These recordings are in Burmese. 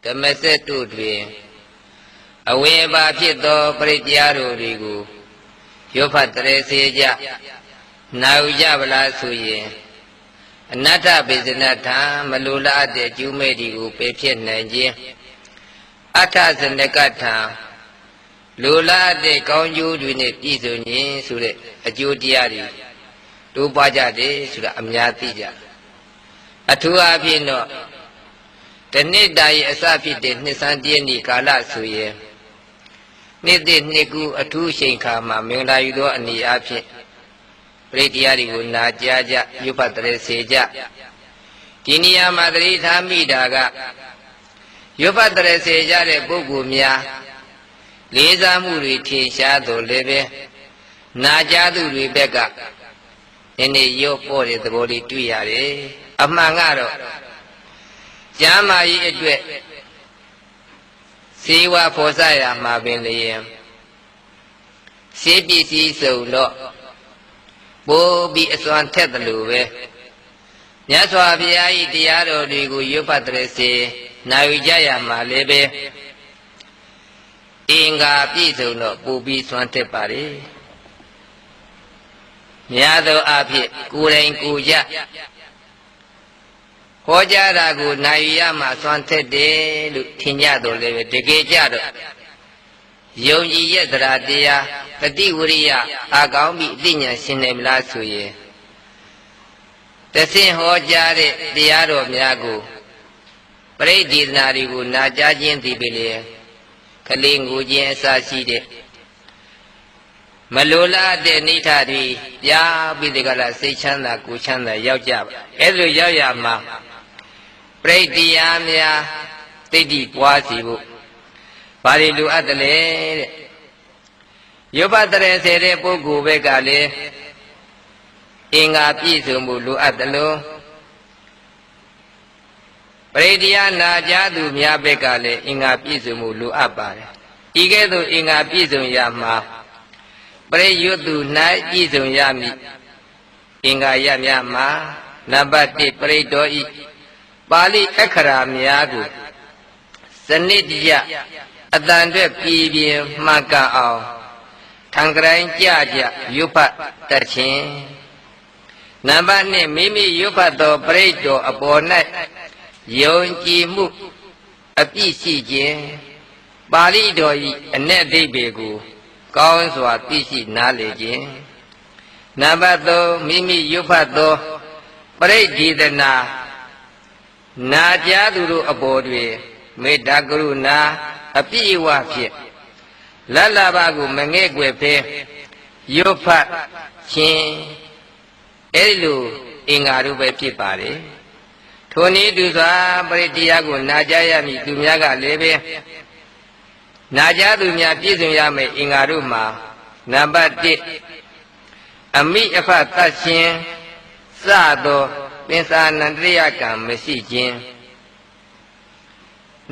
ဓမ္မစက်တို့တွင်အဝင်ပါဖြစ်သောပရိတရားတို့တွေကိုရွတ်ဖတ်တရေစေကြနာယူကြဗလားဆိုရင်အနတ္တပိစနထံမလိုလားတဲ့ကျူးမဲ့ဒီကိုပယ်ဖြစ်နိုင်ခြင်းအထဇနကထံလိုလားတဲ့ကောင်းကျိုးတွေနဲ့ပြည့်စုံခြင်းဆိုတဲ့အကျိုးတရားတွေတိုးပွားကြတယ်ဆိုတာအများသိကြအထူးအားဖြင့်တော့တနှစ်တာရဲ့အစဖြစ်တဲ့နှစ်ဆန်းတည့်နေ့ကာလဆိုရင်နှစ်သစ်နှစ်ကူအထူးချိန်ခါမှာမင်္ဂလာယူသောအနေအားဖြင့်ပရိတရားတွေကိုနာကြားကြရွတ်ဖတ်တရေစေကြဒီနေရာမှာသတိထားမိတာကရွတ်ဖတ်တရေစေကြတဲ့ပုဂ္ဂိုလ်များလေးစားမှုတွေထင်ရှားတော်လည်းပဲနာကြားသူတွေဘက်ကနည်းနည်းရော့ပေါ်တဲ့သဘောလေးတွေ့ရတယ်အမှန်ကတော့ကျမ်းမာရေးအတွက်စေဝါဖော်စရမှာပင်လျင်စေပစ္စည်းစုံတော့ပိုးပြီးအစွမ်းထက်တယ်လို့ပဲမြတ်စွာဘုရား၏တရားတော်တွေကိုရွတ်ဖတ်တဲ့စေနာယူကြရမှာလည်းပဲအင်္ဂါပြည့်စုံတော့ပိုးပြီးစွမ်းထက်ပါလေများသောအားဖြင့်ကိုယ်တိုင်ကိုယ်ကြဟောကြားတာကိုနိုင်ရမှစွမ်းထက်တယ်လို့ထင်ကြတော့လည်းပဲတကယ်ကြတော့ယုံကြည်ရဲ့တရားတရားတတိဝရိယအာကောင်းပြီးအသိဉာဏ်ရှင်နေမလားဆိုရင်တဆင့်ဟောကြားတဲ့တရားတော်များကိုပရိဒေသနာတွေကိုနာကြားခြင်းသည်ပဲလေကလေးငိုခြင်းအစရှိတဲ့မလိုလားတဲ့နိဋ္ဌတွေပြပြီးဒီကလာစိတ်ချမ်းသာကိုယ်ချမ်းသာရောက်ကြပါအဲ့လိုရောက်ရမှာပရိတရားများသိတိပွားစီဖို့ဘာတွေလိုအပ်တယ်လဲတဲ့ရွတ်ဖတ်တရေစေတဲ့ပုဂ္ဂိုလ်ဘက်ကလည်းအင်္ဂါပြည့်စုံမှုလိုအပ်တယ်လို့ပရိတရားနာကြားသူများဘက်ကလည်းအင်္ဂါပြည့်စုံမှုလိုအပ်ပါတယ်ဤကဲ့သို့အင်္ဂါပြည့်စုံရမှာပရိယွတ်သူ၌ပြည့်စုံရမည်အင်္ဂါရများမှာနံပါတ်1ပရိတော်ဤပါဠိအခရာများကိုစနစ်တကျအတန်အတွက်ပြည်ပြင်းမှတ်ကအောင်ထံကရိုင်းကြကြရွတ်ဖတ်တတ်ခြင်းနံပါတ်2မိမိရွတ်ဖတ်သောပရိတော်အပေါ်၌ယုံကြည်မှုအပြည့်ရှိခြင်းပါဠိတော်ဤအ내အဓိပ္ပာယ်ကိုကောင်းစွာသိရှိနားလည်ခြင်းနံပါတ်3မိမိရွတ်ဖတ်သောပရိဒေသနာနာကြားသူတို့အပေါ်တွင်မေတ္တာကရုဏာအပြည့်အဝဖြင့်လတ်လဘကိုမငဲ့ကွယ်ဖဲရွတ်ဖတ်ခြင်းအဲဒီလိုအင်္ဂါတို့ပဲဖြစ်ပါတယ်ထိုနည်းတူစွာပရိတရားကိုနာကြားရမည်သူများကလည်းပဲနာကြားသူများပြည့်စုံရမယ်အင်္ဂါတို့မှာနံပါတ်1အမိအဖတ်တ်ခြင်းစသောပင်စာနန္တရိယကံမရှိခြင်း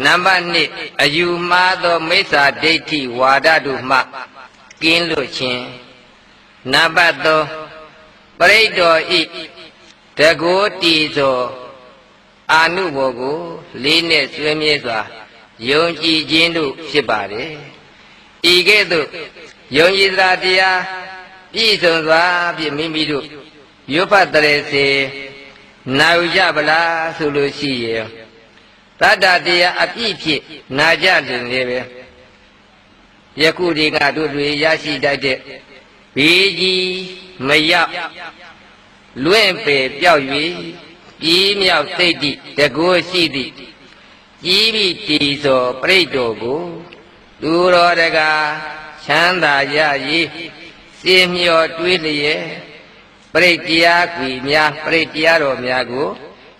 နံပါတ်2အယူမှားသောမိစ္ဆာဒိဋ္ဌိဝါဒတို့မှကင်းလွတ်ခြင်းနံပါတ်3ပရိတော်ဤတကောတီသောအာနုဘောကိုလေးနဲ့ဆွေးမြေ့စွာယုံကြည်ခြင်းတို့ဖြစ်ပါတယ်ဤကဲ့သို့ယုံကြည်သာတရားပြည့်စုံစွာဖြင့်မိမိတို့ရွတ်ဖတ်တရေစေနာယူကြဗလားဆိုလို့ရှိရင်တတ္တတရားအပြည့်ဖြင့်နာကြတယ်လေပဲယခုဒီကတို့တွေရရှိတတ်တဲ့ဘေးကြီးမရောက်လွင့်ပေပြောက်၍ပြီးမြောက်သိတိတကောရှိသည့်ကြီးပြီးတည်သောပရိတော်ကိုသူတော်တကားချမ်းသာရည်စေမျှော်တွေးလျက်ပရိတရားကွေများပရိတရားတော်များကို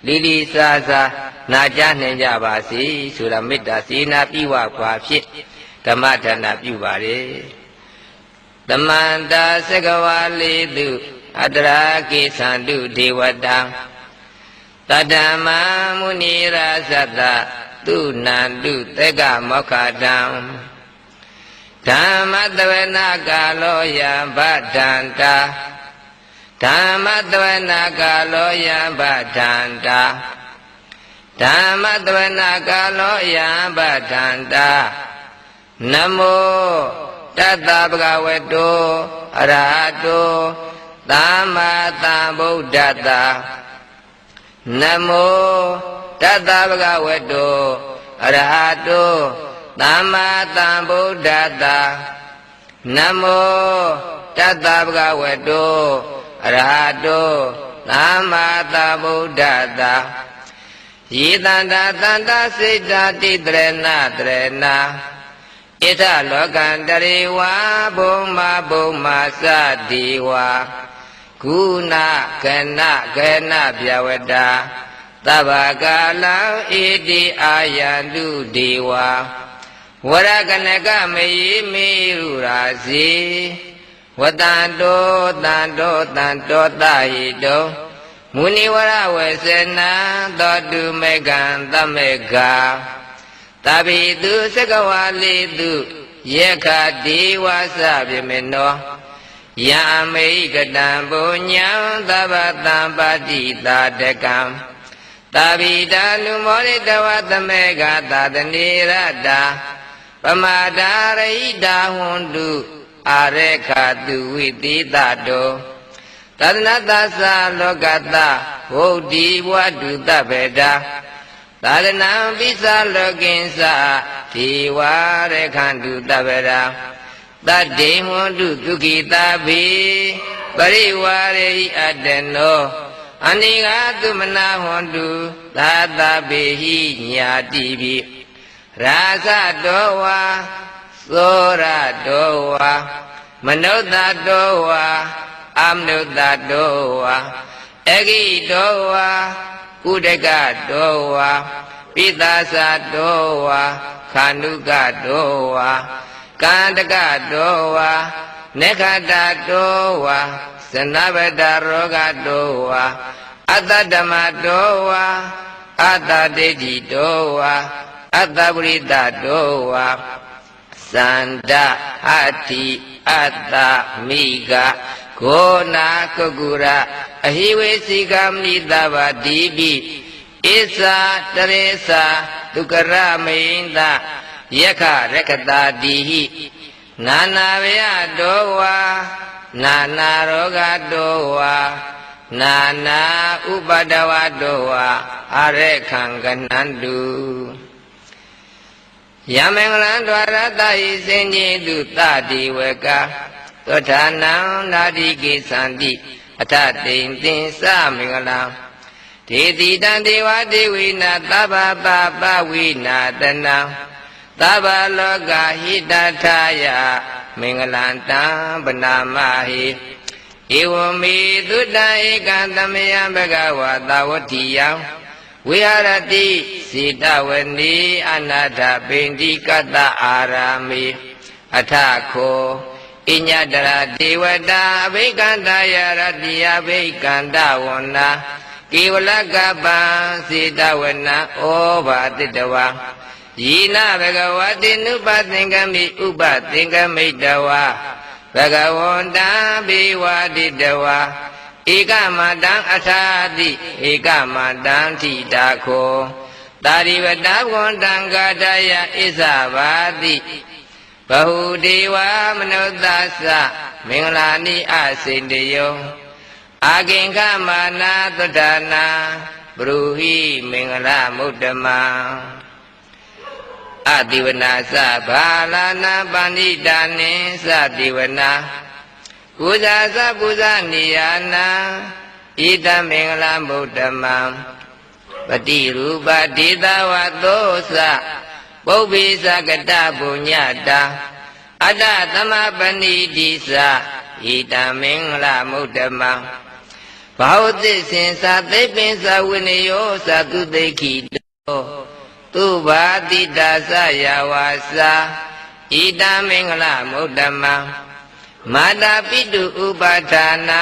လီလီစားစားနာကြားနိုင်ကြပါစေဆိုတာမေတ္တာစေနာပြဝခွာဖြင့်ဓမ္မဒါနပြုပါれသမန္တာသကဝါလေတုအတရာကိသန္တုဒေဝတံတတ္တမမုနိရာသတ္တသူနန္တုသက္ကမောက္ခတံဓမ္မတဝနာကာလောယံဗဒန္တာဓမ္မတဝနာကာလောယံဗဒန္တာ ဓမ္မတဝနာကာလောယံပဒန္တာနမောတတ္တဗုဒ္ဓဝတ္တောအရဟတောသမ္မာသမ္ဗုဒ္ဓတ္တနမောတတ္တဗုဒ္ဓဝတ္တောအရဟတောသမ္မာသမ္ဗုဒ္ဓတ္တနမောတတ္တဗုဒ္ဓဝတ္တောအရဟတောသမ္မာသမ္ဗုဒ္ဓတ္တယေတန္တာတန္တာစိတ်တာတိတရဏတရဏဣထလောကံတရေဝါဘုံမာဘုံမာသတိဝါကုဏကနကနပြဝတ္တာသဗ္ဗကာလံဣတိအာယန္တုဒေဝါဝရကနကမေမေရုရာစီဝတံတောတံတောတံတောတဟိတောမုနိဝရဝေစနံသောတုမေကံသမေဃာသဗ္ဗိတုသကဝါလိတုယေခဒေဝသဗေမေနောယံမေကတံပုညံသဗ္ဗတံပါတိတာတကံသဗ္ဗိတာနုမောရိတဝသမေဃာသာတနေရတာပမာဒာရိတာဟွန်တုအာရေခတုဝိတိတတောသဒ္ဒနသသလောကတဝုဒ္ဓိဝတ္တုတဗေဒာသာရဏံပိသလောကိဉ္စဒေဝရေခန္တုတဗေဒာတတ္တေဟွန်တုဒုက္ခိတာဘိပရိဝါရေဟိအတ္တနောအနိဃာတုမနာဟွန်တုသာသဗေဟိညာတိပိရာဇတောဝါသောရတောဝါမနုဿတောဝါအမနုဿတောဝါအဂိတောဝါကုဒကတောဝါပိသသတောဝါခန္ဓုကတောဝါကန္တကတောဝါနေခတတောဝါသနဗတရောဂတောဝါအတ္တဓမ္မတောဝါအတ္တဒိဋ္ဌိတောဝါအတ္တပရိတတောဝါသန္တအတ္တိအတ္တမိဂဂောနာကုကုရအဟိဝေစီကမိတဗ္ဗတိပိဣသတရေသဒုက္ခရမိန္ဒယခရကတာတိဟိနာနာဝယတောဝါနာနာရောဂတောဝါနာနာဥပဒဝတောဝါအရေခံကနန္တုယမင်္ဂလံဒွါရတဟိစင်ကြီးတုတတိဝကသောဌာနံနာတိကိသန္တိအထတိန်သင်္သမင်္ဂလံဒေတိတံဒေဝဒေဝိနာသဗ္ဗပါပဝိနာတနံသဗ္ဗလောကဟိတထာယမင်္ဂလံတံပနာမဟိဧဝမေသုတ္တဧကံသမယံဘဂဝါသဝတိယံဝိဟာရတိစေတဝနေအနာထပိန္တိကတ္တအာရာမိအထခောဣညတရာဒေဝတာအဘိကန္တယရတိယဘိကန္တဝနာကေဝလကပံစေတဝနာဩဘာတိတဝါယေနဘဂဝတိနုပသင်္ကမိဥပသင်္ကမိတဝါဘဂဝန္တံဘေဝတိတဝါဧကမတံအထာတိဧကမတံထိတာခောတာရိဝတဝန္တံကာတယဣဇဘာတိဘဟုဒေဝမနုဿသမင်္ဂလာနိအစိန္တယောအာကင်္ခမာနာသုဒ္ဓနာဘရုဟိမင်္ဂလမုဒ္ဓမံအတိဝနာသဘာလာနာပဏိတာနိသတိဝနာပူဇာသပူဇာနိယာနာဣတမင်္ဂလမုဒ္ဓမံပတိရူပဒေသဝသောသပုဗ္ဗေသကတပုညတာအတ္တသမပဏိတိသဣတမင်္ဂလမုဒ္ဓမံဘာဝသစ္စေသသိပင်္စဝိနယောသတုသိခိတောသူဘာတိတာသယဝါစာဣတမင်္ဂလမုဒ္ဓမံမာတာပိတုဥပါဒာနံ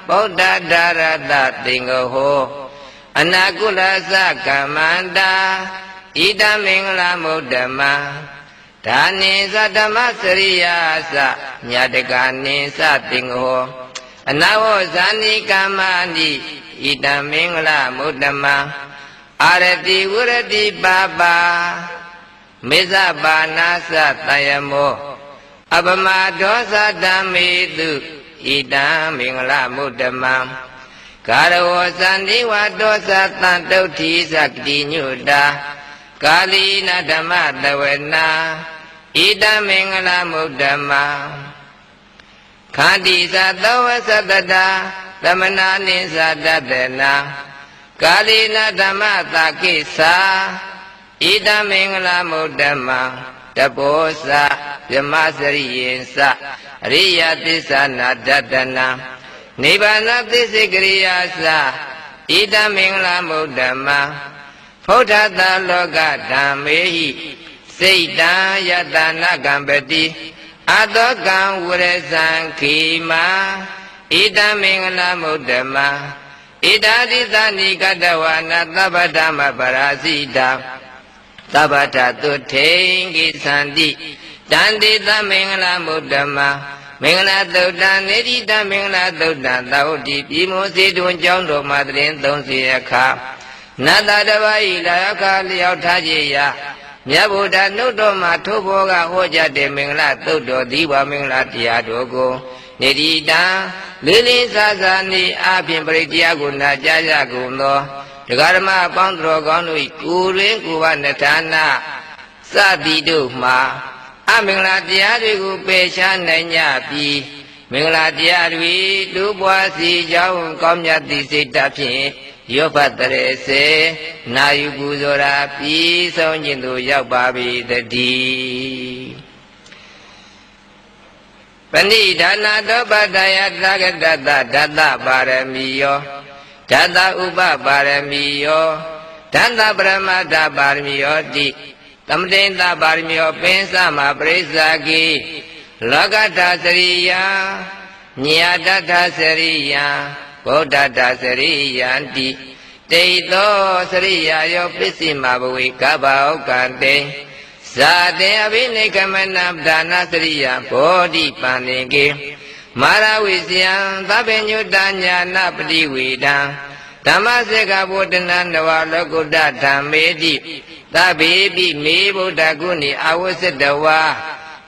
ဗုဒ္ဓဒါရတသင်္ဃဟောအနာကုလသကမ္မန္တာဣတမင်္ဂလမုဒ္ဓမံဒါနိသဓမ္မစရိယာသညတကနိသသင်္ဃဟောအနာဝဇာနိကမ္မာနိဣတမင်္ဂလမုဒ္ဓမံ arati urati papa misa panasa tayamo abama dosa dhammitu idam mingla muddhamam karawo sandiwa dosa tantauti sakti nyuda kalina dhamma tawena idam mingla muddhamam khandi satawa satata dhamana nisa dadena kalina dhamma takisa idam mingla muddhamam taposa yamasari yensa riya tissa nadadana nibbana tissikriyasa idam mingla muddhamma phuddhata loka dhammehi seitan yatana gambati adokam wuresan khima idam mingla muddhamma idaditani kadawana tabadama parasita tabata tutengi sandi dandita mingla muddhamma mingla tuddha nirita mingla tuddha tauti bimo sidun chong do madrin thongsi akha nata davayi layakha liyaw thajiyaမြတ်ဗုဒ္ဓနုတ်တော်မှာထိုးဘောကဟောကြားတဲ့မင်္ဂလာသုတ်တော်ဒီဝမင်္ဂလာတရားတော်ကိုနေဒီတံလေးလေးစားစားနေအပြင်ပရိတရားကိုနာကြားကြကုန်သောတရားဓမ္မအပေါင်းတော်ကောင်းတို့ကိုယ်ရင်းကိုယ်ဝနထာနာစသည်တို့မှာအမင်္ဂလာတရားတွေကိုပယ်ရှားနိုင်ကြပြီးမင်္ဂလာတရားတွေလူပွားစီကြောင်းကောင်းမြတ်သည့်စိတ်ဓာတ်ဖြင့်ယောဘတရေစေနာယုပူဇော်ရာပြီးဆုံးခြင်းသို့ရောက်ပါပြီတည်းပဏိဒါနာတောပတ္တယသဂတတဓတ္တပါရမီယောဓတ္တဥပပါရမီယောဓတ္တပရမတ္ထပါရမီယောတိသမတိန်တပါရမီယောပင်စမပရိစ္ဆာကိလောကတ္ထစရိယညာတ္ထစရိယဗုဒ္ဓတ္တစရိယံတိတေသောစရိယယောပစ္စည်းမဘဝေကဗ္ဗဩကံတေဇာတေအဘိနိကမနဒါနစရိယဘောဓိပန္နေကေမာရဝိဇယံသဗ္ဗညုတညာနာပတိဝေဒံဓမ္မစေကဗုဒ္ဓနာနဝလောကုတ္တဓမ္မေတိသဗ္ဗေပိမေဗုဒ္ဓဂုဏီအဝစ္စတဝါ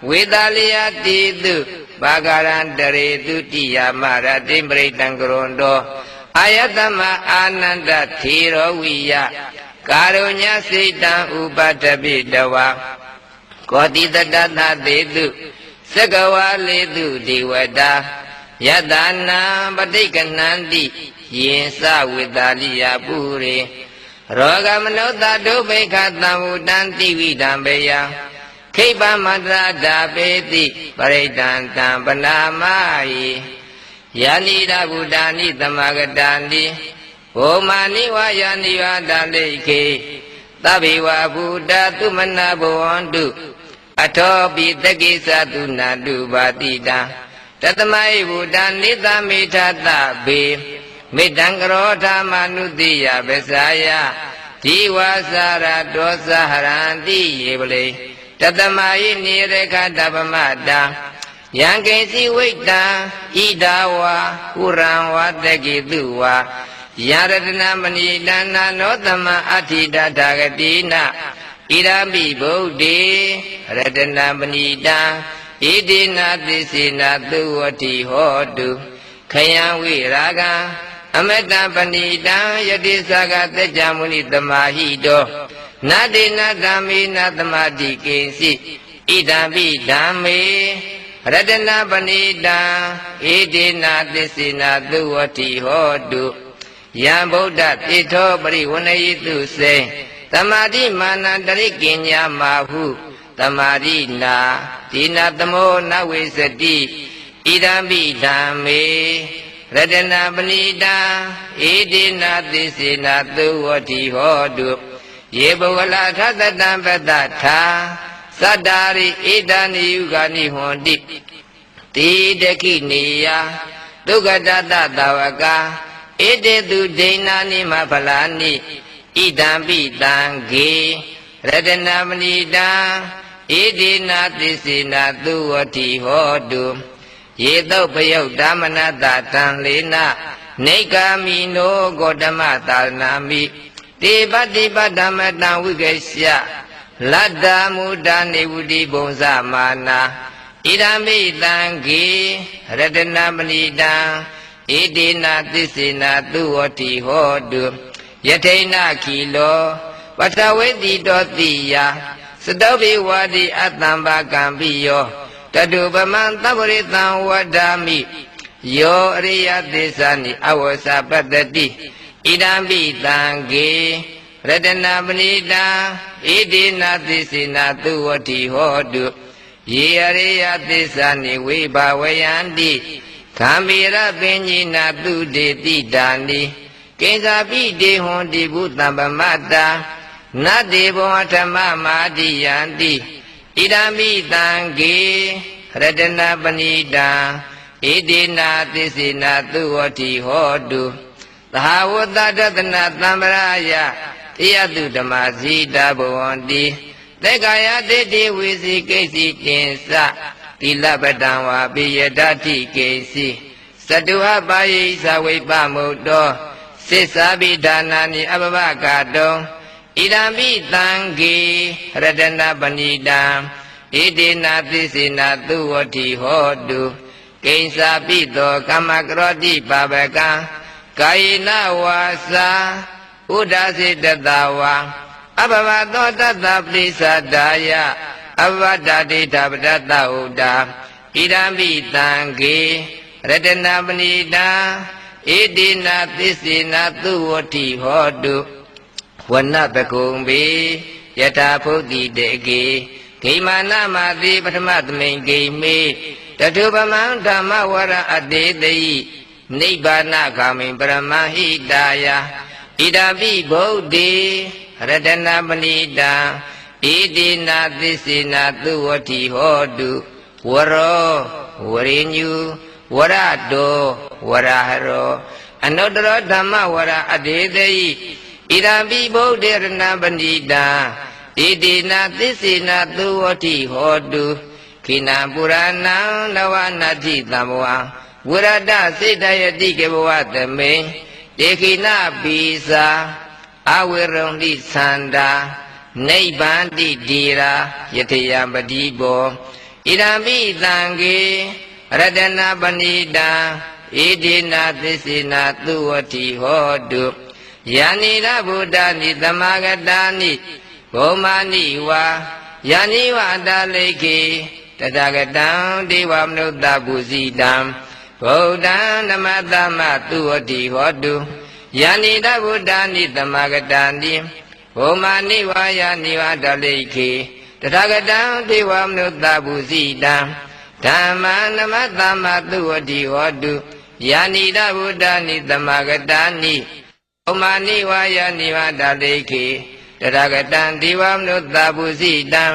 ဝေတာလယတိတုဘာဂရံတရေတုတိယမရတိပရိတံကရွန်တောအာယတမအာနန္ဒထေရောဝိယကာရုညစိတံဥပတ္တပိတဝါကောတိတတသတေတုသက္ကဝါလေတုဒေဝတာယတနာပဋိက္ခဏံတိယင်စဝေတာလိယပုရိရောဂမနုဿဒုဗေခသံဝတံတိဝိတံဘေယခိပမတရဒာပေတိပရိဒံတံပနာမယိယာနိဒဗုဒ္ဓာနိသမဂတာနိဘောမာနိဝါယာနိဝါဒလိခေသဗ္ဗေဝဗုဒ္ဓသုမနာဘဝန္တုအထောပိတကိသတုနာတုပါတိတံတတမယဗုဒ္ဓနိသမေထသဗေမေတ္တံကရောဓမနုတိယပဇာယဒီဝါစာရဒောသဟရန္တိယေပလေတတမယိနိရခတပမတံယံကိစီဝိတံဣဒဝါကုရံဝတကိတုဝါယရတနာမဏိတနာနောသမအဋ္ဌိတထာဂတိနဣရမိဗုဒ္ဓေရတနာမဏိတံဣတိနာသစ္စေနာသုဝတိဟောတုခယံဝိရာဂံအမတံပဏိတံယတိသကသစ္စာမုနိသမာဟိတောနတေနဓမ္မေနသမာတိကိဉ္စိဣဒံပိဓမ္မေရတနာပဏိတံဣတိနာသစ္စေနာသုဝတိဟောတုယံဗုဒ္ဓတိထောပရိဝဏယိတုစေသမာဓိမာနတရိကဉ္ညာမာဟုသမာဓိနာဒီနာသမောနဝိစတိဣဒံပိဓမ္မေရတနာပဏိတံဣတိနာသစ္စေနာသုဝတိဟောတုယေဘဝလာထတတံပတ္တထာသတ္တာရိဣဒာနိယုဂာနိဟွန်တိတိတခိနေယဒုက္ခတတသဝကဣတေတုဒိဏာနိမဖလာနိဣဒံပိတံဂေရတနာမဏိတံဣတိနာသစ္စေနာသုဝတိဟောတုယေတုပယုတ်ဓမ္မနတတံလေနနေကာမိနောဂေါတမသာနာမိ တေပတိပဓမ္မတံဝိကေရှလတ္တမုဒ္ဒနေဝတိဘုံဇမာနာဣဒံမိတံဂေရတနာမဏိတံဣတိနာသစ္စေနာသူဝတိဟောတုယထိဏခိလောပထဝေတိတောတိယစတောဘိဝါတိအတ္တံဘာကံပိယောတတုပမံသဗ္ဗရိတံဝဒ္ဓာမိယောအရိယသစ္စာနိအဝဆပတ္တိဣဒံပိတံဂေရတနာပဏိတံဣတိနာသစ္စေနာသူဝတိဟောတုယေအရိယသစ္စာနိဝိဘဝယန္တိခမ္မီရပင်ညိနာသူတေတိတာနိကိဉ္စာပိတေဟွန်တိဘုတံပမတ္တာနတ္တိဘောဓမ္မမာတိယန္တိဣဒံမိတံဂေရတနာပဏိတံဣတိနာသစ္စေနာသူဝတိဟောတုသဟာဝတ္တတတနာသံဗရာယတိယတုဓမ္မဇိတာဘဝန္တိသေကာယတေတိဝိစီကိစီတင်္စတိလပတံဝါပိယဒတိကိစီသတုဟပါယိသဝိပမုတ်တောသစ္စာပိဒါနာနိအပပကာတောဣဒံပိတံဂေရတနာပဏိတံဣတိနာသစ္စေနာသူဝတိဟောတုကိဉ္စာပိသောကမ္မကရောတိပါပကံကာယေနဝါစာဥဒ္ဒစေတတဝါအဘဝသောတတ္တပရိသဒါယအဘဝတ္တဒိဋ္ဌပတ္တဥဒ္ဒါဣဒံပိတံဂေရတနာပဏိတံဣတိနာသစ္စေနာသူဝတိဟောတုဝနပကုံဘေယထာဖုတ်တိတေကေဂိမာနမတိပထမသမိန်ဂိမေတထုပမံဓမ္မဝရအတေတိနိဗ္ဗာနဂာမိပရမဟိတာယဣဒံပိဗုဒ္ဓေရတနာပဏိတံဣတိနာသစ္စေနာသူဝတိဟောတုဝရောဝရိညုဝရတောဝရဟရောအနုတ္တရောဓမ္မဝရအတေတိဣဒံပိဗုဒ္ဓေရတနာပဏိတံဣတိနာသစ္စေနာသူဝတိဟောတုခိနာပုရဏံနဝနာတိသံဘဝဝရဒစေတယတိကေဘဝသမေတေခိနာပိစာအဝေရုံတိသန္တာနိဗ္ဗန္တိဒီရာယထေယပတိဘောဣဒံပိသံဃေရတနာပဏိတံဣတိနာသစ္စေနာသူဝတိဟောတုယာနိရဗုဒ္ဓနိသမဂတာနိဘုမာနိဝါယာနိဝအတလိခေတတဂတံဒေဝမနုဿပုဇိတံဗုဒ္ဓံဓမ္မသမသူဝတိဟောတုယာနိတဗုဒ္ဓနိသမဂတာနိဘုမာနိဝါယာနိဝအတလိခေတတဂတံဒေဝမနုဿပုဇိတံဓမ္မံဓမ္မသမသူဝတိဟောတုယာနိတဗုဒ္ဓနိသမဂတာနိဘုမာနိဝါယာနိဝအတလိခေတတဂတံဒေဝမနုဿပုဇိတံ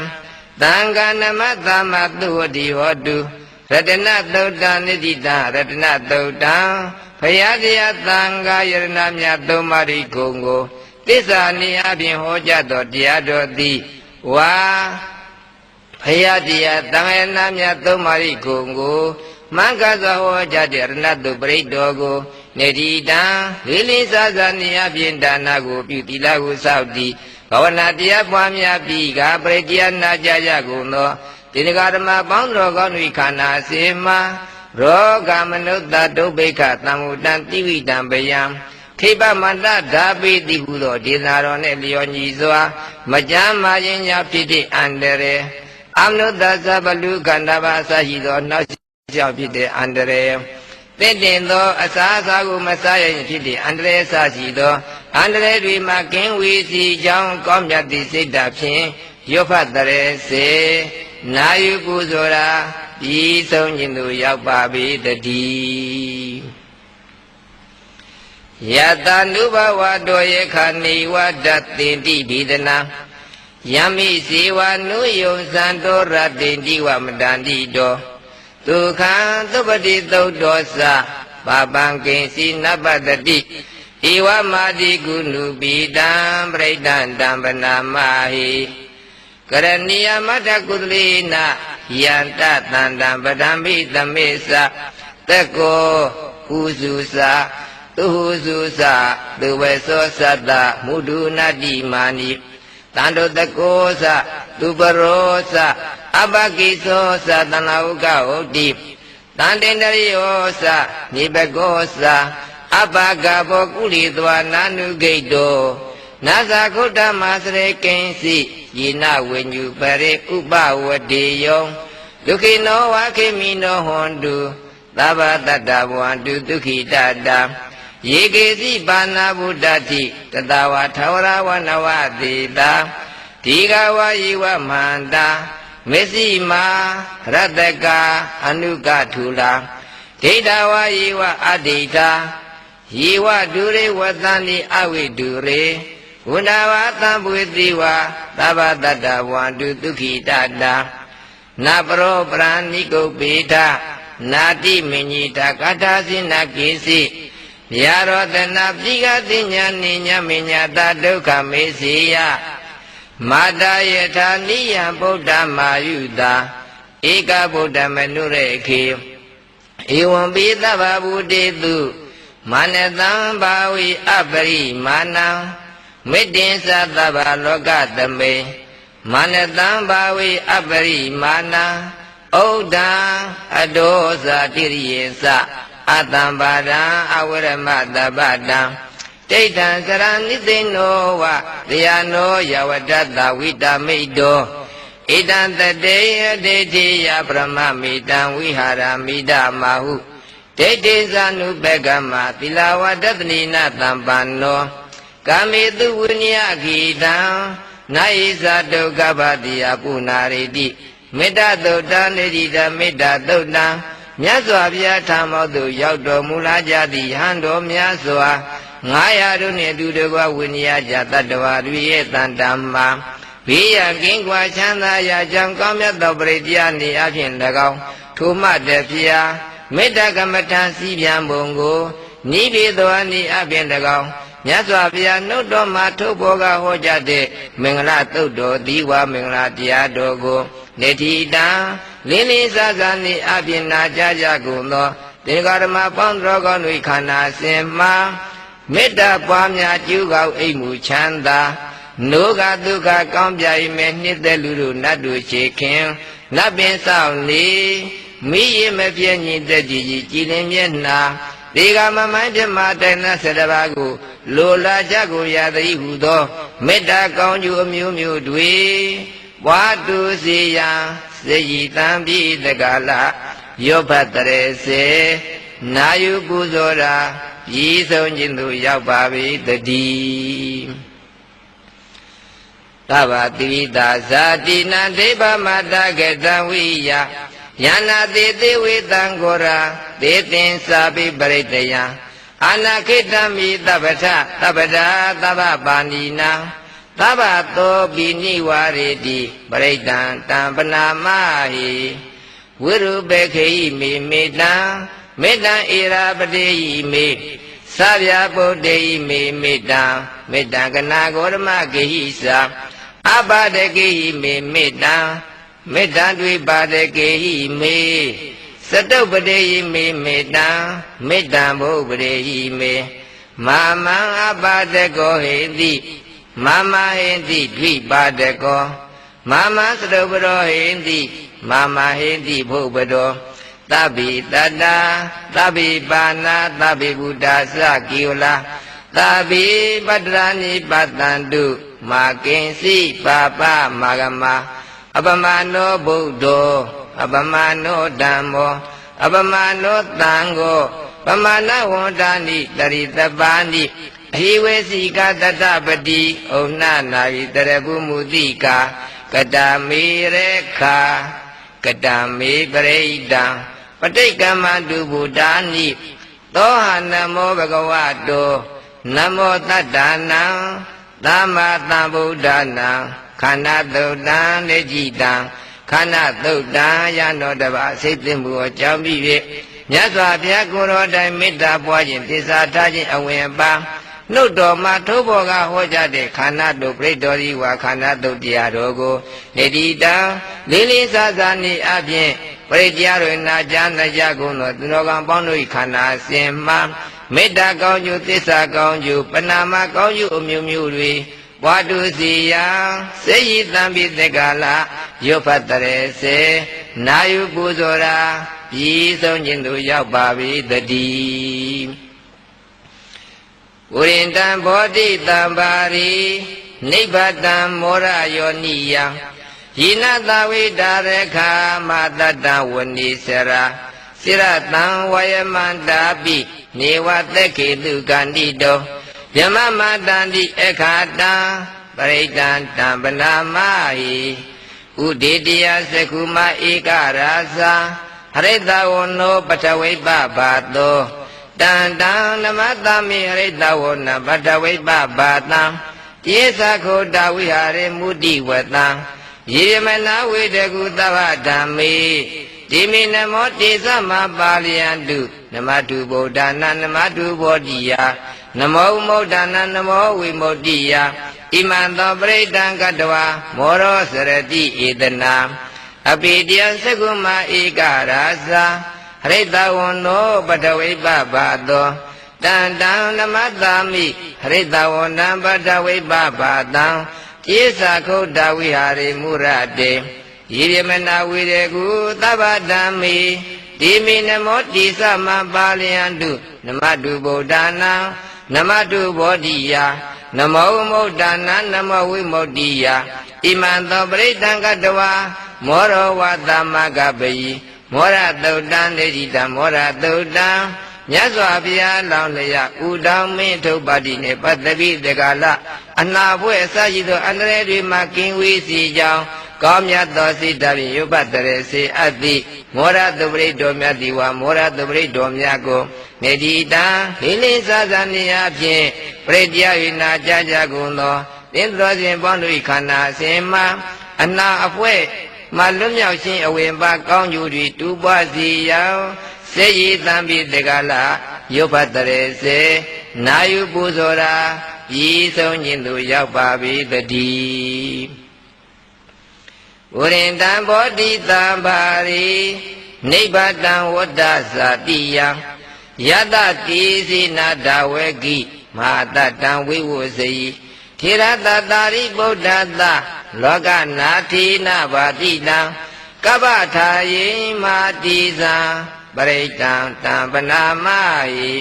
သံဃာနမသမသူဝတိဟောတုရတနသုတ်တံနိတိတံရတနသုတ်တံဘုရားတရားသံဃာယရဏမြတ်သုံးပါးဤဂုဏ်ကိုသစ္စာနိအပြင်ဟောကြားသောတရားတော်သည်ဝါဘုရားတရားသံဃာယရဏမြတ်သုံးပါးဤဂုဏ်ကိုမင်္ဂစွာဟောကြားတဲ့ရတနသုပရိတ်တော်ကိုနေတိတံလေးလေးစားစားနိအပြင်ဒါနကိုပြုသီလကိုစောင့်တည်ဘာဝနာတရားပွားများပြီးကပရိတရားနာကြရကုန်သောတိဏဂဓမ္မပေါင်းတော်ကောင်း၏ခန္ဓာစေမှာရောဂမနုဿဒုဗ္ဗိခသံဝတံတိဝိတံပယံခိပမန္တဓာပိတိဟုသောဒေသတော်နှင့်လျော်ညီစွာမကြမ်းမာခြင်းညာဖြစ်တဲ့အန္တရာယ်အမနုဿသဗ္ဗလူခန္ဓာပါအစရှိသောနောက်ကြောင့်ဖြစ်တဲ့အန္တရာယ်သင့်တင်သောအစာအစာကိုမစားရရင်ဖြစ်တဲ့အန္တရာယ်အစရှိသောအန္တရာယ်တွေမှာကင်းဝေးစီကြောင်းကောင်းမြတ်သည့်စိတ်ဓာတ်ဖြင့်ရွတ်ဖတ်တရေစေနာယူပူဇော်ရာဤဆုံးခြင်းသို့ရောက်ပါပေတည်းယတနုဘဝတောယေခဏိဝဒတင်တိဘိဒနာယမိစေဝနုယုံသံတောရတင်တိဝမတန္တိတောဒုက္ခံသုပတိသုတ်တောသပါပံကိဉ္စီနပတတိဧဝမာတိကုဏုပိတံပရိဒံတံပနာမဟိကရဏီယမတ္တကုသလေနယန္တတန္တံပဒံဘိသမေသတက္ကောကုစုသ သူဟုစုစသူဝေသောသတ္တမုဒုနာတိမာနိတန္တုတကောသသူပရောသအပကိသောသတနာဥကဟုတ်တိတန်တင်တရိယောသနိဘကောသအပကဘောကုလီသွာနာနုဂိတောနာသခုတ္တမစရေကိဉ္စီယေနဝိညုပရိဥပဝတေယောဒုခိနောဝခေမိနောဟွန်တုသဗ္ဗတတ္တဝန္တုဒုခိတတံယေကေစီပါဏာဗုဒ္ဓတိတတဝါထာဝရဝနဝတိတာဒီဃဝါယေဝမန္တာမေစီမာရတ္တကအနုကထုလာဒိဋ္ဌဝါယေဝအဒိဋ္ဌာယေဝဒုရေဝတန္တိအဝိဒုရေဝန္ဒဝါသံပွေတိဝါသဗ္ဗတတ္တဝန္တုဒုခိတတံနာပရောပရဏိကုပေထနာတိမညိတာကထာစိနာကိစီယာရောတနာပိကတိညာနိညာမညာတာဒုက္ခမေစီယမာတာယထာနိယံဗုဒ္ဓမာယုတာဧကဗုဒ္ဓမနုရေခေဧဝံပိသဗ္ဗဗုတေတုမာနတံဘာဝိအပရိမာဏံမေတ္တင်္စသဗ္ဗလောကသမေမာနတံဘာဝိအပရိမာဏံဩဒံအဒောဇာတိရိယေသအတံပါဒံအဝရမတပ္ပတံဒိဋ္ဌံစရဏိသိနောဝတရားနောယဝတ္တဝိတမိတ်တောဣတံတတေယဒိဋ္ဌိယပရမမိတံဝိဟာရမိဒမဟုဒိဋ္ဌိသနုပကမသီလဝတ္တနိနသံပန္နောကာမေတုဝိနည်းဂိတံနာယိသဒုက္ခပတိယပုဏ္ဏရေတိမေတ္တသုတ်တံနေတိတမေတ္တသုတ်တံမြတ်စွာဘုရားထာမောသို့ရောက်တော်မူလာကြသည့်ဟန်တော်မြတ်စွာ900တို့နှင့်အတူတကွဝိနည်းကြတတ္တဝါတွေရဲ့တန်တမှာဘေးရန်ကင်းကွာချမ်းသာရာကြောင့်ကောင်းမြတ်သောပရိတရားနေအဖြင့်၎င်းထိုမှတည်းဖျားမေတ္တကမ္မထံစီပြန်ပုံကိုနိဗ္ဗေသောနိအဖြင့်၎င်းမြတ်စွာဘုရားနှုတ်တော်မှာထုတ်ဘောကဟောကြားတဲ့မင်္ဂလာသုတ်တော်ဒီဝမင်္ဂလာတရားတော်ကိုနေတိတံလင်းလင်းစားစားနေအဖြင့်နာကြားကြကုန်သောတေဃဓမ္မပေါင်းတော်ကောင်းတို့ခန္ဓာစဉ်မှာမေတ္တာပွားများကျူးကောက်အိမ်မူချမ်းသာနိုးကဒုက္ခကောင်းပြိမဲ့နှစ်သက်လူတို့နတ်တို့ချေခင်နတ်ပင်ဆောင်နေမိရမပြည့်ညင်သက်ကြည်ကြည်လင်မျက်နှာဒီကမမိုင်းပြမတိုင်နာ7ပါးကိုလိုလာကြကိုရသည်ဟုသောမေတ္တာကောင်းကျိုးအမျိုးမျိုးတွေပွားတူစီရန်စေယီတံပိတကလယောဘတရေစေနာယုပူဇော်ရာဤဆုံးခြင်းသို့ရောက်ပါပြီတည်းသဗ္ဗတိဝိတာဇာတိနံဒိဗ္ဗမတကတံဝိယယနာတိသေဝေတံကိုရာသေတင်စာပိပရိတယံအာနာခိတံမိသဗ္ဗထသဗ္ဗဒာသဗ္ဗပါဏိနံသဗ္ဗသောပိနိဝါရေတိပရိတံတံပနာမဟိဝိရုပေခေယိမေမေတံမေတ္တံဧရာပတေယိမေသဗျာပုတ္တေယိမေမေတ္တံမေတ္တံကနာဂောရမကေဟိသာအပဒကေဟိမေမေတ္တံမေတ္တံတွေပါဒကေဟိမေစတုပ္ပတေယိမေမေတ္တံမေတ္တံဘုပ္ပတေယိမေမာမံအပဒကောဟိတိမာမဟိတိဒွိပါဒကောမာမစတုပ္ပရောဟိတိမာမဟိတိဘုပ္ပတောသဗ္ဗိတတ္တာသဗ္ဗိပါဏာသဗ္ဗိဘုဒ္ဓသကိဝလာသဗ္ဗိပတ္တရာနိပတ္တန္တုမာကိဉ္စီပါပမာဂမအပမနောဗုဒ္ဓောအပမနောဓမ္မောအပမနောသံဃောပမနဝန္တာနိတရိတပါဏိအဟိဝေစီကတတပတိဩနနာယိတရပုမုတိကာကတမေရေခာကတမေပရိဒံပဋိက္ခမတုဗုဒ္ဓာနိသောဟနမောဘဂဝတောနမောတတ္တနံသမ္မာသမ္ဗုဒ္ဓနာခန္ဓာသုတ်တံနေကြည်တံခန္ဓာသုတ်တံယနောတပါစိတ်သိမှုအကြောင်းပြီး၍မြတ်စွာဘုရားကိုယ်တော်တိုင်မေတ္တာပွားခြင်းသစ္စာထားခြင်းအဝင်အပါနှုတ်တော်မှာထိုးဘောကဟောကြားတဲ့ခန္ဓာတို့ပြိတ္တော်ဤဝါခန္ဓာသုတ်တရားတော်ကိုနေတိတံလေးလေးစားစားနေအပြင်ပရိတရားတွေနာကြားနာကြကုန်သောသူတော်ကောင်းပေါင်းတို့၏ခန္ဓာစဉ်မှ မေတ္တာကောင်းကျိုးသစ္စာကောင်းကျိုးပဏာမကောင်းကျိုးအမျိုးမျိုးတွေဘွားတူစီယံစေယီတံပိသေကာလရုပ်ဖတ်တရေစေနာယုပူဇော်ရာပြီးဆုံးခြင်းသို့ရောက်ပါပြီတည်းဝိရိန္တံဘောဓိတံပါရိနိဗ္ဗတံမောရယောနိယံယိနသဝိဒါရခာမတတံဝဏိစရာစိရတံဝယမန္တာပိနေဝသက်ခေတုကန္တိတောယမမတန္တိအခါတံပရိတံတံပနာမဟိဥဒေတယသကုမဧကရာဇာဟရိတဝနောပထဝိပဘာတောတံတံနမတမိဟရိတဝနပထဝိပဘာတံယေသခောတဝိဟာရေမုတိဝတံယေမနာဝေတကုသဗ္ဗဓမ္မေဒီမိနမောတေသမပါလယံတုနမတုဗုဒ္ဓနာနမတုဘောဓိယနမောမုဒ္ဒနာနမောဝိမု tti ယဣမံသောပရိဒံကတဝါမောရောစရတိဧတနာအပိတယသကုမဧကရာဇာဟရိတဝနောပထဝိပဘာတောတံတံနမတမိဟရိတဝနံပထဝိပဘာတံကျေသခုဒ္ဒဝိဟာရေမုရတေယေရမနာဝိရေကုသဗ္ဗဓမ္မေဒီမိနမောတိသမပါလယံတုနမတုဗုဒ္ဓနာနမတုဘောဓိယနမောမုဒ္ဒနာနမောဝိမု tti ယဣမံသောပရိဒံကတဝါမောရောဝသမကပယိမောရတုတ်တံနေတိတံမောရတုတ်တံမြတ်စွာဘုရားလောင်းလျာဥတောင်းမင်းထုတ်ပါတိနှင့်ပတ္တပိတကာလအနာဖွဲ့အစရှိသောအန္တရာယ်တွေမှကင်းဝေးစီကြောင်းကောင်းမြတ်သောစိတ္တဖြင့်ရုပ်ပတ်တရေစေအပ်သည့်မောရတုပရိတော်မြတ်တိဝါမောရတုပရိတော်မြတ်ကိုနေတိတံလေးလေးစားစားနေရာဖြင့်ပရိတရား၍နာကြားကြကုန်သောသင်္သောစဉ်ပေါင်းတို့၏ခန္ဓာအစဉ်မှအနာအဖွဲ့မှလွတ်မြောက်ခြင်းအဝင်ပါကောင်းကျိုးတွေတူပွားစီရန်စေယီတံပိတကလရုပ်ဖတ်တရေစေနာယုပူဇော်ရာပြီးဆုံးခြင်းသို့ရောက်ပါပြီတည်းဝရိန္တံဘောဓိတံပါရိနိဗ္ဗတံဝတ္တဇာတိယံယတတိစိနာဒဝေကိမဟာတတံဝိဝစေယထေရတတာရိဗုဒ္ဓတလောကနာတိနာဘာတိတံကပ္ပထာယေမာတိဇံပရိတံတံပနာမဟိ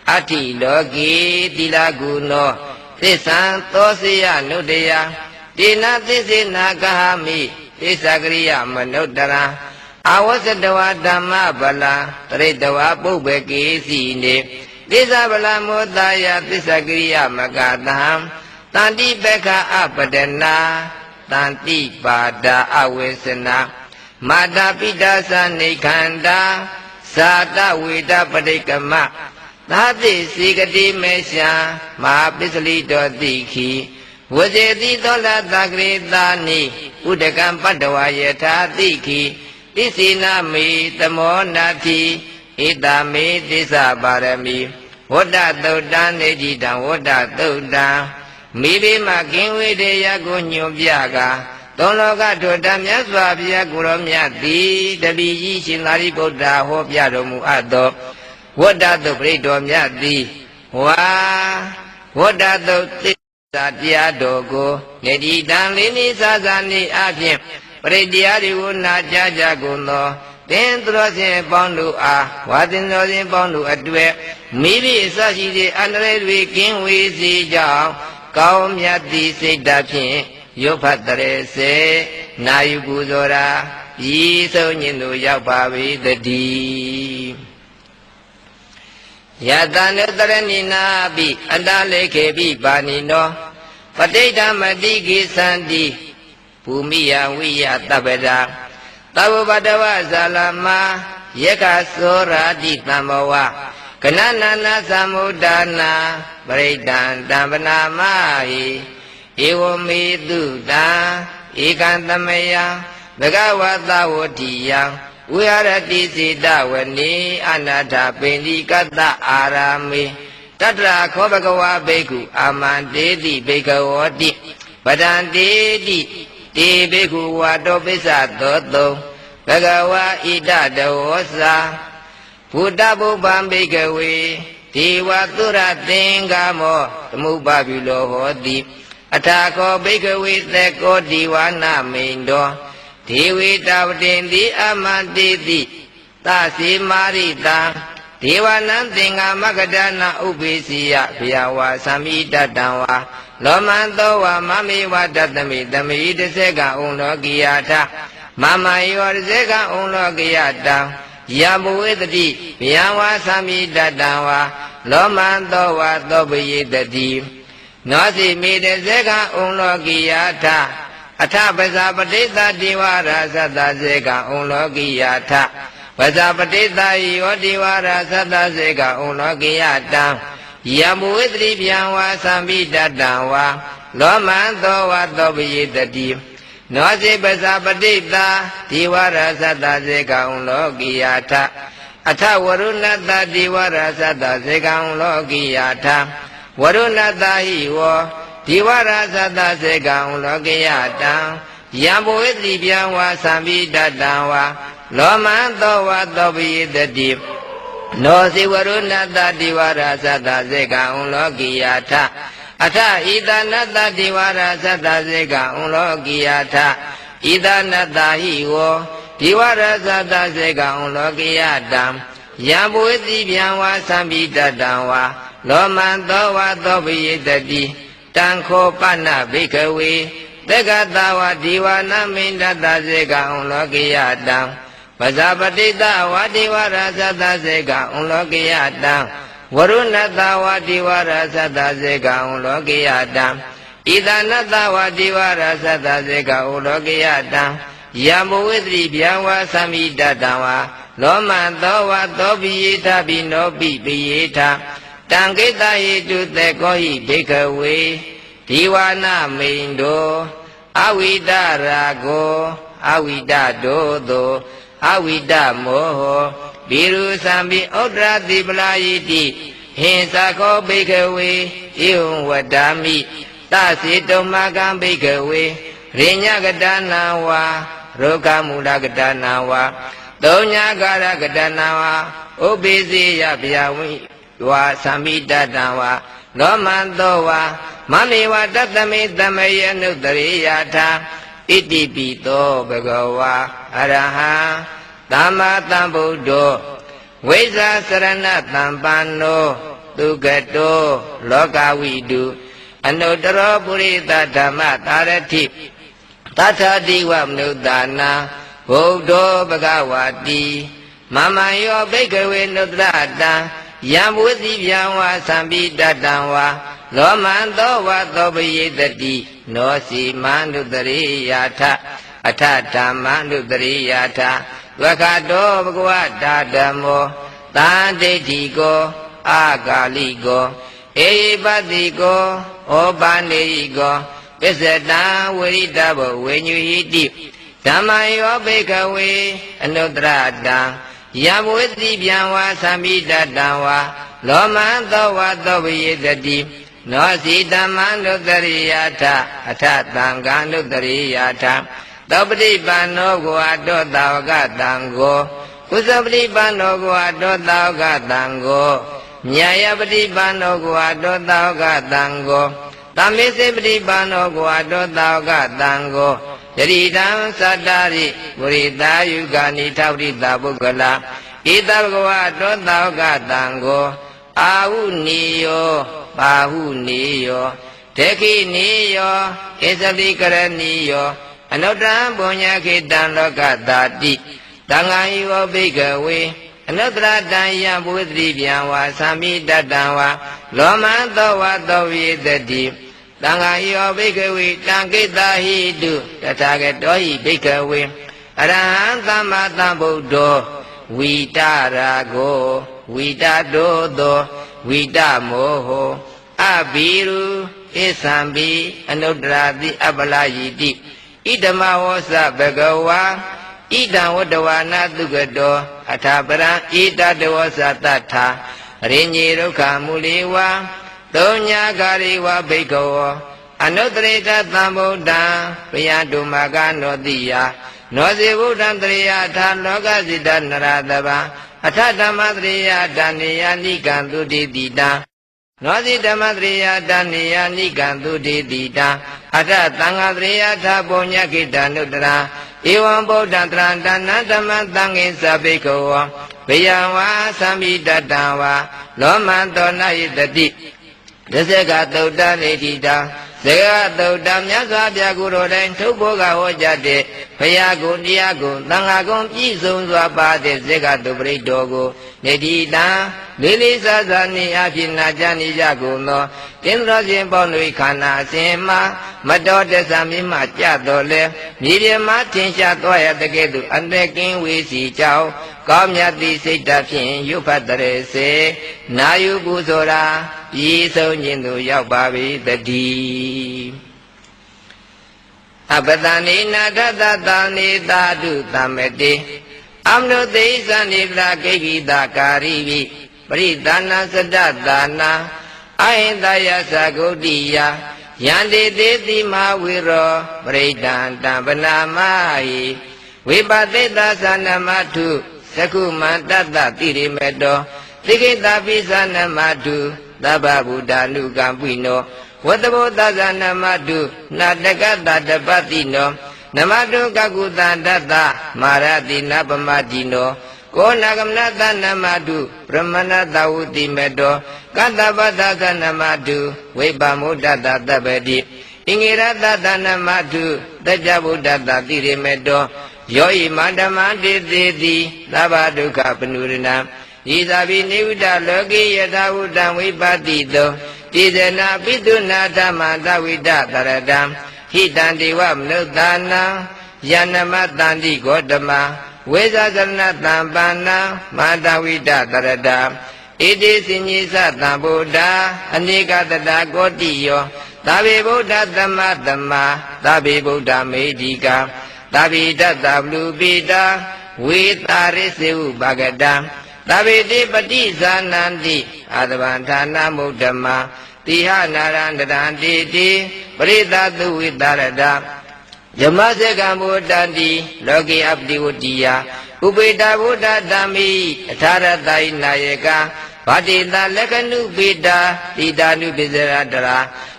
အဋ္ဌိလောကေတိလကုနောသစ္ဆံသောစေယနုတယတေနသစ္စေနာကဟမိသစ္စာကရိယမနုဿရံအဝဇ္ဇတဝဓမ္မဗလံတရိတဝပုပ္ပကေစီနေသစ္စာဗလမောတာယသစ္စာကရိယမကတံတန္တိပက္ခအပဒနာတန္တိပါဒာအဝေစနာမာတာပိတာသနေခန္ဓာဇာတဝေဒပဋိကမသာတိစေကတိမေရှံမဟာပစ္စလိတောတိခိဝဇေတိသောလသကရေတာနိဥဒကံပတ္တဝါယထာတိခိသစ္စေနမေသမောနာတိဧတမေသစ္စာပါရမီဝတ္တသုတ်တံနေတိတံဝတ္တသုတ်တံမိဘိမကင်ဝေတေယကိုညွန်ပြကာသုံးလောကထွတ်တမြတ်စွာဘုရားကိုရောမြတ်သည်တပည့်ကြီးရှင်သာရိပုတ္တရာဟောပြတော်မူအပ်သောဝတ္တသုတ်ပရိတော်မြတ်သည်ဝတ္တသုတ်သစ္စာတရားတော်ကိုနေတိတံလေးလေးစားစားနေအဖြင့်ပရိတရားတွေကိုနာကြားကြကုန်သောသင်္သောစဉ်ပေါင်းတို့အားဝါသင်္သောစဉ်ပေါင်းတို့အတွက်မိဘအစရှိသည့်အန္တရာယ်တွေကင်းဝေးစေကြောင်းကောင်းမြတ်သည့်စိတ်ဓာတ်ဖြင့်ရုပ်ဖတ်တရေစေနာယုပူဇော်ရာပြီးဆုံးခြင်းသို့ရောက်ပါပြီတည်းယတနုတရဏိနာပိအတလေခေပိပါဏိနောပဋိဋ္ဌမတိကိသန္တိဘူမိယဝိယတပ္ပဒာသဗ္ဗပတဝဇာလမယက္ခသောရာတိတံဘဝကနနနာသမုဒ္ဒနာပရိဒံတံပနာမဟိဧဝမေတုတံဧကံသမယံဘဂဝသဝတိယံဝိဟရတိစေတဝနေအနာထပိဏိကတ္တအာရာမေတတရာခောဘဂဝါဘိက္ခုအာမန္တေတိဘိက္ခဝောတိပဒံတေတိတေဘိက္ခုဝါတောပိစ္ဆသောတုံဘဂဝါဣဒတဝောစာဘုဒ္ဓဘုဗ္ဗံဘိက္ခဝေ ဒေဝသုရသင်္ကာမောသမုပ္ပါပြုလောဟောတိအထာခောဘိကဝေသက္ကောဒီဝနာမိန်တောဒေဝေတာဝတင်တိအမတေတိသစေမာရိတာဒေဝနံသင်္ဃမကဒနာဥပိစီယဘယဝါသမိတတံဝါလောမန္တောဝမမေဝတတမိတမိတစေကဩလောကိယထမမယောတစေကဩလောကိယတံယမဝေတတိဘယဝါသမိတတံဝါလောမန္တောဝသောပယေတတိနောစီမေတစေကဩလောကိယထအထပဇာပတိတတိဝရသတ္တစေကဩလောကိယထပဇာပတိတယောတိဝရသတ္တစေကဩလောကိယတံယမဝေတတိဗျံဝါသံပိတတံဝါလောမန္တောဝသောပယေတတိနောစီပဇာပတိတာဒီဝရသတ္တစေကံလောကိယထအထဝရုဏတဒီဝရသတ္တစေကံလောကိယထဝရုဏတဟိဝောဒီဝရသတ္တစေကံလောကိယတံယံဘဝေတိဗျံဝါသံပိတတံဝါလောမန္တောဝသောပယေတတိနောစီဝရုဏတဒီဝရသတ္တစေကံလောကိယထအထဣဒနတတိဝရသတ္တစေကံလောကိယထဣဒနတဟိဝောဒီဝရသတ္တစေကံလောကိယတံယံဘဝေတိဗျံဝါသံပိတတံဝါလောမန္တောဝသောပယေတတိတံခောပနဘိကဝေသက္ကတဝဒီဝနာမိန္ဒတစေကံလောကိယတံပဇာပတိတဝဒီဝရသတ္တစေကံလောကိယတံဝရုဏတဝဒီဝရသတ္တစေကံလောကိယတံဣဒနတဝဒီဝရသတ္တစေကံလောကိယတံယံဘဝေတိဗျံဝါသမိတတံဝါလောမန္တောဝသောပိယေထပိနောပိပိယေထတံကိတယေတုသေကောဟိဘိကဝေဒီဝနာမိန်တောအဝိဒရာကိုအဝိဒတောသောအဝိဒမောဟဘိရုသံပိဩဒရာတိပလာယိတိဟင်္စခောဘိကဝေဧဝံဝတ္တမိသစေတုမကံဘိကဝေရိညကတနာဝါရောဂမူလကတနာဝါသုံးညာကာရကတနာဝါဥပိစေယဗျာဝိဝါသံမိတတံဝါလောမန္တောဝါမမေဝတတမေတမယေနုတရိယာထာဣတိပိသောဘဂဝါအရဟံသမ္မာသမ္ဗုဒ္ဓောဝိဇ္ဇာစရဏတံပန္နောသူကတောလောကဝိတုအနုတ္တရောပုရိသဓမ္မသာရတိတထာတိဝမနုဿာနာဘုဒ္ဓောဘဂဝါတိမမယောဘိကဝေနုတ္တရတံယံဘဝတိဗျံဝါသံပိတတံဝါလောမန္တောဝသောပယေတတိနောစီမန္တုတရိယာထအထဓမ္မန္တုတရိယာထဝက္ခတောဘဂဝတာဓမ္မောသန္တိဋ္ဌိကောအာဂါလိကောဧပတိကောဩပါနေဟိကောပစ္စတံဝိရိတဘောဝေညုဟိတိဓမ္မယောဘိကဝေအနုတ္တရတံယံဝေတိဗျံဝါသံပိတတံဝါလောမန္တောဝသောပယေတတိနောစီဓမ္မန္တုတရိယာထအထသံဃာနုတရိယာထသောပတိပန္နောကိုအတောတာဝကတံကိုကုသပတိပန္နောကိုအတောတာဝကတံကိုညာယပတိပန္နောကိုအတောတာဝကတံကိုသမေစေပတိပန္နောကိုအတောတာဝကတံကိုယရိတံသတ္တရိဝရိတာယုဂာနိထောတိတာပုဂ္ဂလာဧတဘဂဝါတောတာဝကတံကိုအာဟုနိယောပါဟုနိယောဒေခိနိယောဧသတိကရဏိယောအနုတ္တံပုညခေတံလောကတာတိတံဃာယိဝဘိကဝေအနုတ္တရတံယံဘုသတိဗျံဝါသံမိတတံဝါလောမန္တောဝသောဝေတတိတံဃာယောဘိကဝေတံကိတဟိတုတထာဂတောဟိဘိကဝေအရဟံသမ္မာသမ္ဗုဒ္ဓောဝိတရာကိုဝိတတောသောဝိတမောဟောအဘိရုဣသံပိအနုတ္တရာတိအပလာယိတိဣဓမဝောစဘဂဝါဣဒံဝတ္တဝါနာတုကတောအထာပရံဣတတဝောစတထာရိညေဒုက္ခမူလေဝါသုံးညာကာရိဝဘိကဝောအနုတ္တရေတသံဗုဒ္ဓံဘယတုမကနောတိယနောဇေဗုဒ္ဓံတရိယာထာလောကစိတ္တနရတဗံ အထဓမ္မတရိယာတဏိယနိကံသူတိတိတံနောစီဓမ္မတရိယာတဏိယနိကံသူတိတိတံအထသံဃာတရိယာထပုညခိတနုတ္တရာဧဝံဗုဒ္ဓံတရံတဏ္ဍဓမ္မသံဃိသဗ္ဗေခောဘယံဝါသံမိတတံဝါလောမံတောနယတတိဒဇကသုတ်တနေတိတံဇေကသုတ်တမြတ်စွာဘုရားကိုယ်တော်တိုင်ထုတ်ဘောကဟောကြားတဲ့ဘုရားကိုတရားကိုသံဃာကုံပြည့်စုံစွာပါတဲ့ဇေကသုပရိတ်တော်ကိုနေတိတံလေးလေးစားစားနေအဖြစ်နာကြားနေကြကုန်သောတင်းတော်ရှင်ပေါင်းတို့ခန္ဓာအစဉ်မှာမတော်တဆမြင့်မှကြတော်လဲမြေပြမထင်ရှားသွားရတဲ့ကဲ့သို့အန္တကင်းဝေစီကြောင်းကောင်းမြတ်သည့်စိတ်ဓာတ်ဖြင့်ရွတ်ဖတ်တရေစေနာယူပူဆိုတာပြည်ဆုံးခြင်းသို့ရောက်ပါပြီတည်းအပတနိနာထသတာနေသာတုသမတေအမနုသိသံနိဗ္ဗာကိကိတာကာရိဝိပရိသနာစတ္တသာနာအဟိတယသဂုတ်တိယယန္တိတေတိမဝိရောပရိဒံတံပနာမဟိဝိပသိတ္တသနမထုသကုမန္တတတိရိမေတောသိကိတပိသနမထုသဗ္ဗဗုဒ္ဓ ानु ကံပွိနောဝတ္တဘောသဇာနမတုနာတကတတပတိနောနမတုကကုတန္တတမာရတိနပမတိနောကောနာကမနတနမတုပရမဏတဝုတိမေတောကတ္တပတသနမတုဝိပမုဒ္ဒတသဗ္ဗတိအင်္ဂေရတသနမတုတကြဗုဒ္ဓတတိရိမေတောယောဤမန္တမတေတိတိသဗ္ဗဒုက္ခပနုရဏံဤသာဘိနိဝိတလောကိယထာဝုတံဝိပတိတောတိဇနာပိတုနာဓမ္မတဝိတတရတံဟိတံဒေဝမနုဿာနံယန္နမတန္တိဂေါတမဝေဇာသရဏတံပါဏံမာတဝိတတရတံဣတိစိညိသတံဗုဒ္ဓအနိကတတကောတိယောသာဝေဗုဒ္ဓသမတမသာဝေဗုဒ္ဓမေဒီကာသာဝိတတဗလူပိတာဝေတာရိစေဥဘဂတံသဗ္ဗေတိပฏิဇာနန္တိအာသဗံဌာနမုဒ္ဓမတိဟနာရန္တရံတိတိပရိသသုဝိတရတဓမ္မစကံဘုဒ္ဓံတိလောကိအပတိဝတ္တိယဥပေတဗုဒ္ဓဓမ္မိအထာရတယနာယကဗတိတလက္ခဏုပိတာတိတာနုပိစရတရာ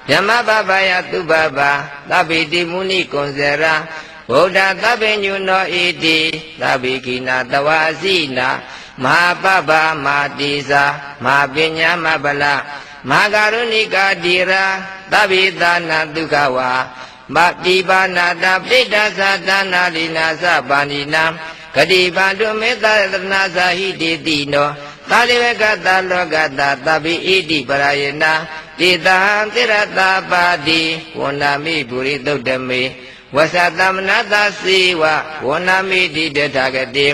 ဓမ္မပပယသုဘဘသဗ္ဗေတိမုနိကွန်စရဗုဒ္ဓသဗ္ဗညုနောဣတိသဗ္ဗေကိနာတဝါစီနာမဟာပပမာတိသာမဟာပညာမဗလမဟာကရုဏိကာတိရာသဗ္ဗေသနာဒုက္ခဝါမတိပါဏတာပိဋ္ဌသသနာလိနာသပါဏိနာဂတိပန္တုမေတ္တရတနာဇာဟိတိတိနောသာလိဝကတလောကတသဗ္ဗေဣတိပရယေနာတိတံတိရတပါတိဝန္နာမိပုရိသုတ်တမေဝသသမနတသေဝဝန္နာမိတိတထဂတိ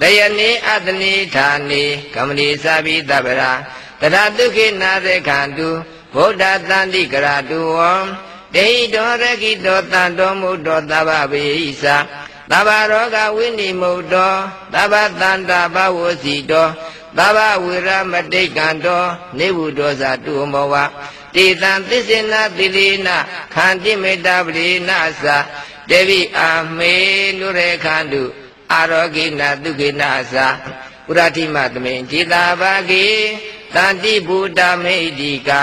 တယနေအတနိဌာနေကမ္မနိသဗ္ဗိတဗရာတရဒုက္ခိနာရေခန္တုဗုဒ္ဓတန္တိကရတုဝံတေဟိတောရခိတောတံတောမုဒ္ဒောသဗ္ဗဗေဟိသသဗ္ဗရောဂဝိနိမုဒ္ဒောသဗ္ဗတန္တာဘဝစီတောသဗ္ဗဝိရမတိကံတောနေဝုဒောဇတုမောဝတေတံသစ္စေနသီလေနခန္တိမေတ္တပရိနာသတေဝိအာမေနုရေခန္တုအာရောဂိနာဒုက္ခိနာသာပုရတိမသမေจิตာဘာဂေတန္တိဗုဒ္ဓမေတိကာ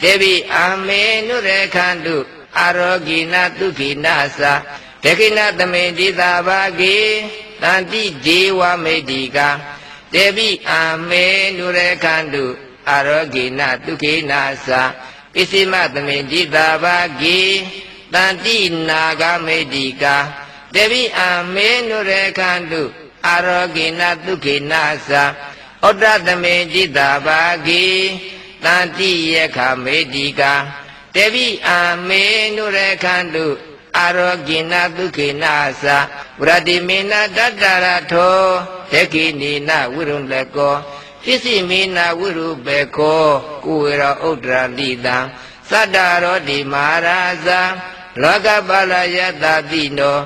တေဝိအာမေနုရေခန္တုအာရောဂိနာဒုက္ခိနာသာဒက္ခိနာသမေจิตာဘာဂေတန္တိဒေဝမေတိကာတေဝိအာမေနုရေခန္တုအာရောဂိနာဒုက္ခိနာသာပစ္စည်းမသမေจิตာဘာဂေတန္တိနာဂမေတိကာတေဝိအာမေနုရေခန္တုအာရောဂိနာဒုက္ခိနာသာဩတ္တသမေจิตာဘာဂေတန္တိယခမေတိကာတေဝိအာမေနုရေခန္တုအာရောဂိနာဒုက္ခိနာသာဝရတိမေနတတ္တရထောဒက္ခိနိနဝိရုဏေကောပစ္စည်းမေနဝိရုပေကောကုဝေရဥဒ္ဒရာတိတံသတ္တရောတိမဟာရာဇာလောကပါလယတတိနော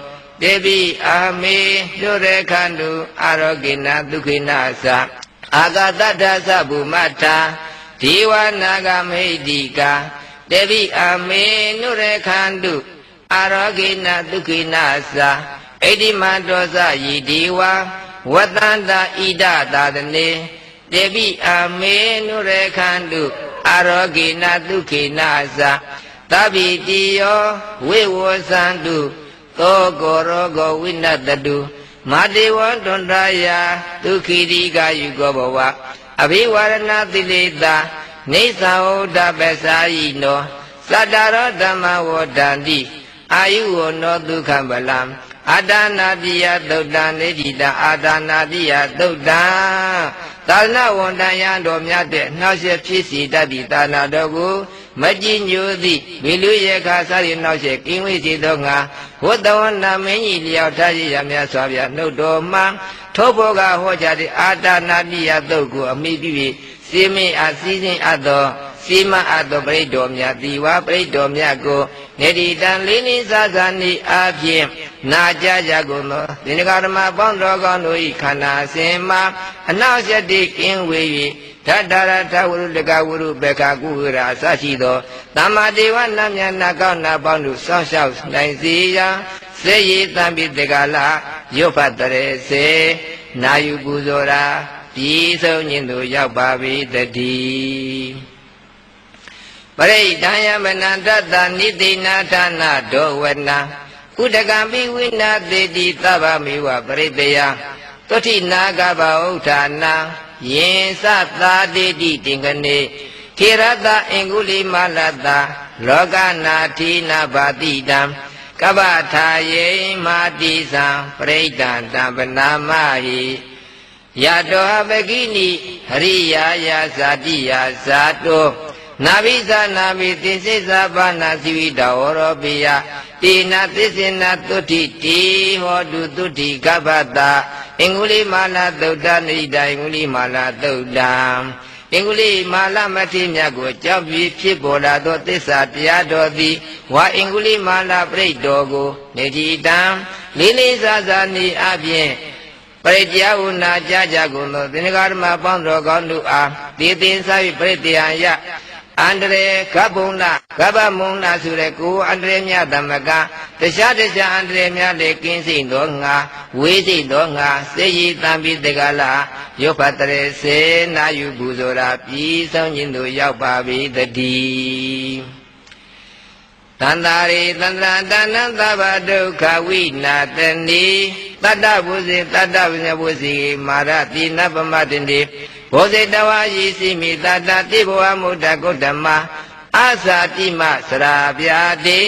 တေဝိအာမေနုရေခန္တုအာရောဂိနာဒုက္ခိနာသာအာဂတတ္ထသဗ္ဗုမထာဒေဝနာဂမေတိကာတေဝိအာမေနုရေခန္တုအာရောဂိနာဒုက္ခိနာသာဣတိမန္တောသယိဒေဝဝ ဝတ္တန္တာဣဒသာသနေတေပိအာမေနုရေခန္တုအာရောဂိနာဒုက္ခိနာသသဗ္ဗိတိယောဝိဝသန္တုသောကောရောဂောဝိနတတုမာတေဝံတွန္တယာဒုက္ခိတိကာယုကောဘဝအဘိဝရဏတိလေတာနေသံဝဒပ္ပစာယိနောသတ္တရောဓမ္မဝဒန္တိအာယုဝနောဒုက္ခပလံအာဒါနာတိယသုတ်တံနေတိတအာဒါနာတိယသုတ်တံသာသနာဝန်တန်ရန်တော်မြတ်တဲ့နှောက်ရက်ဖြစ်စီတတ်သည့်သာနာတော်ကိုမကြည်ညိုသည့်ဝိလူရေခါစားရနှောက်ရက်ကင်းဝေးစေသောငါဝတ္တဝနာမင်းကြီးလျောက်ထားရရမြတ်စွာဘုရားနှုတ်တော်မှထိုဘောကဟောကြားတဲ့အာဒါနာတိယသုတ်ကိုအမိပြု၍စေမင်းအားစီစဉ်အပ်သောစီမအပ်သောပရိတ်တော်မြတ်ဒီဝါပရိတ်တော်မြတ်ကိုနေတိတံလေးလေးစားစားနေအားဖြင့်နာကြကြကုန်သောသင်္ဃာဓမ္မပေါင်းတော်ကောင်းတို့၏ခန္ဓာစဉ်မှာအနောက်ရတိကင်းဝေ၍ဓတ္တရထဝရုတကဝရုဘေခကုဝရာအစရှိသောသမ္မာဒေဝနာမြတ်နာကောင်းနာပေါင်းတို့စောင့်ရှောက်နိုင်စေရန်စေရည်တံပိတကလာရွတ်ဖတ်တရေစေနာယူပူဇော်ရာပြီးဆုံးခြင်းသို့ရောက်ပါပြီတည်းပရိဒံယမနန္တတနိသိနာဌာနဒောဝနာဥဒကံပိဝိနာသေတိသဗ္ဗမေဝပရိတယသုတိနာဂဗဥဋ္ဌာနာယင်သသာတိတိတင်ကနေထေရတအင်္ဂုလိမာလတလောကနာထိနာဘာတိတံကဗ္ဗထာယေမာတိသံပရိဒံတံပနာမဟိယတောပကိနိဟရိယာယာဇာတိယာဇာတောနာဘိဇာနာဘိသင်္စေဇာဘာနာသီဝိတဝရောပိယတေနာသစ္စေနာသုတိတေဟောတုသုတိကပ္ပတာအင်္ဂုလိမာလာသုတ်တနိဒာအင်္ဂုလိမာလာသုတ်တံအင်္ဂုလိမာလာမထေမြတ်ကိုကြောက်ပြီးဖြစ်ပေါ်လာသောသစ္စာတရားတော်သည်ဝါအင်္ဂုလိမာလာပြိတ္တောကိုနေတိတံလေးလေးစားစားနေအပြင်ပရိတရားဝနာကြကြကုန်သောသင်္ဃာဓမ္မပေါင်းတော်ကောင်းတို့အားတေသင်္စာပရိတရားယအန္တရေကဗ္ဗုံနာကဗ္ဗမုံနာဆိုတဲ့ကိုအန္တရေမြတ်သမကတခြားအန္တရေများလည်းကင်းစိမ့်သောငါဝေးစိမ့်သောငါစေရည်တံပိတကလာရုပ်ဖတ်တရေစေနာယူပူဇော်ရာပြီးဆုံးခြင်းသို့ရောက်ပါပြီတည်းတန္တာရိတန္တရတဏ္ဏသဗ္ဗဒုက္ခဝိနာတနိတတ္တဘုဇေတတ္တဝိညဘုဇေမာရတိနပမတ္တိဘောဇေတဝါယီစီမိတတတိဘဝမုဒ္ဒဂုတ္တမအာသာတိမစရာပြာတိ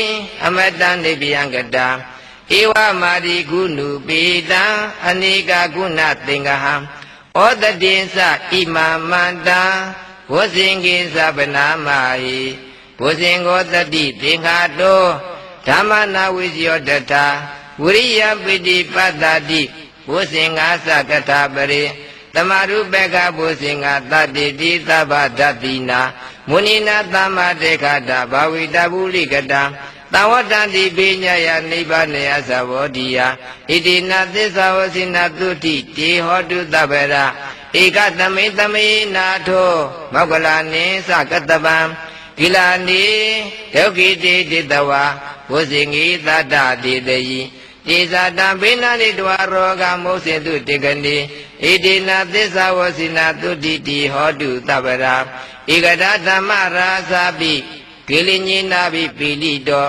အမတံနေပြယံကတာဧဝမာရိကုဏုပေတံအနိကကုဏသင်္ကဟံဩတတိသဣမမန္တံဝဇင်ကိသဗနာမဟိဘုဇင်ကိုတတိသင်္ခါတောဓမ္မနာဝိဇယောတထာဝိရိယပိတိပတ္တတိဘုဇင်ငါသကထာပရိတမရုပကဘုဇင်္ဂသတ္တိတိသဗ္ဗဒတိနာမုနိနာသမ္မာတေခတာဘာဝိတဗုလိကတံသဝတ္တတိပိညယနိဗ္ဗာနေယသဝောတိယဣတိနာသစ္စာဝစိနာသုတိတေဟောတုတဗ္ဗရဧကသမိသမိနာထောမောက္ကလနိသကတပံကိလာနိဒုက္ခိတိတိတဝါဘုဇင်္ဂိသတ္တတိတယိဧဇာတံဘေနာနိတဝရောဂမုစေတုတေကနိဣတိနာသစ္စာဝစိနာသုတိတိဟောတုတဗ္ဗရာဧကဒဓမ္မရာဇာပိကိလိညိနာပိပိလိတော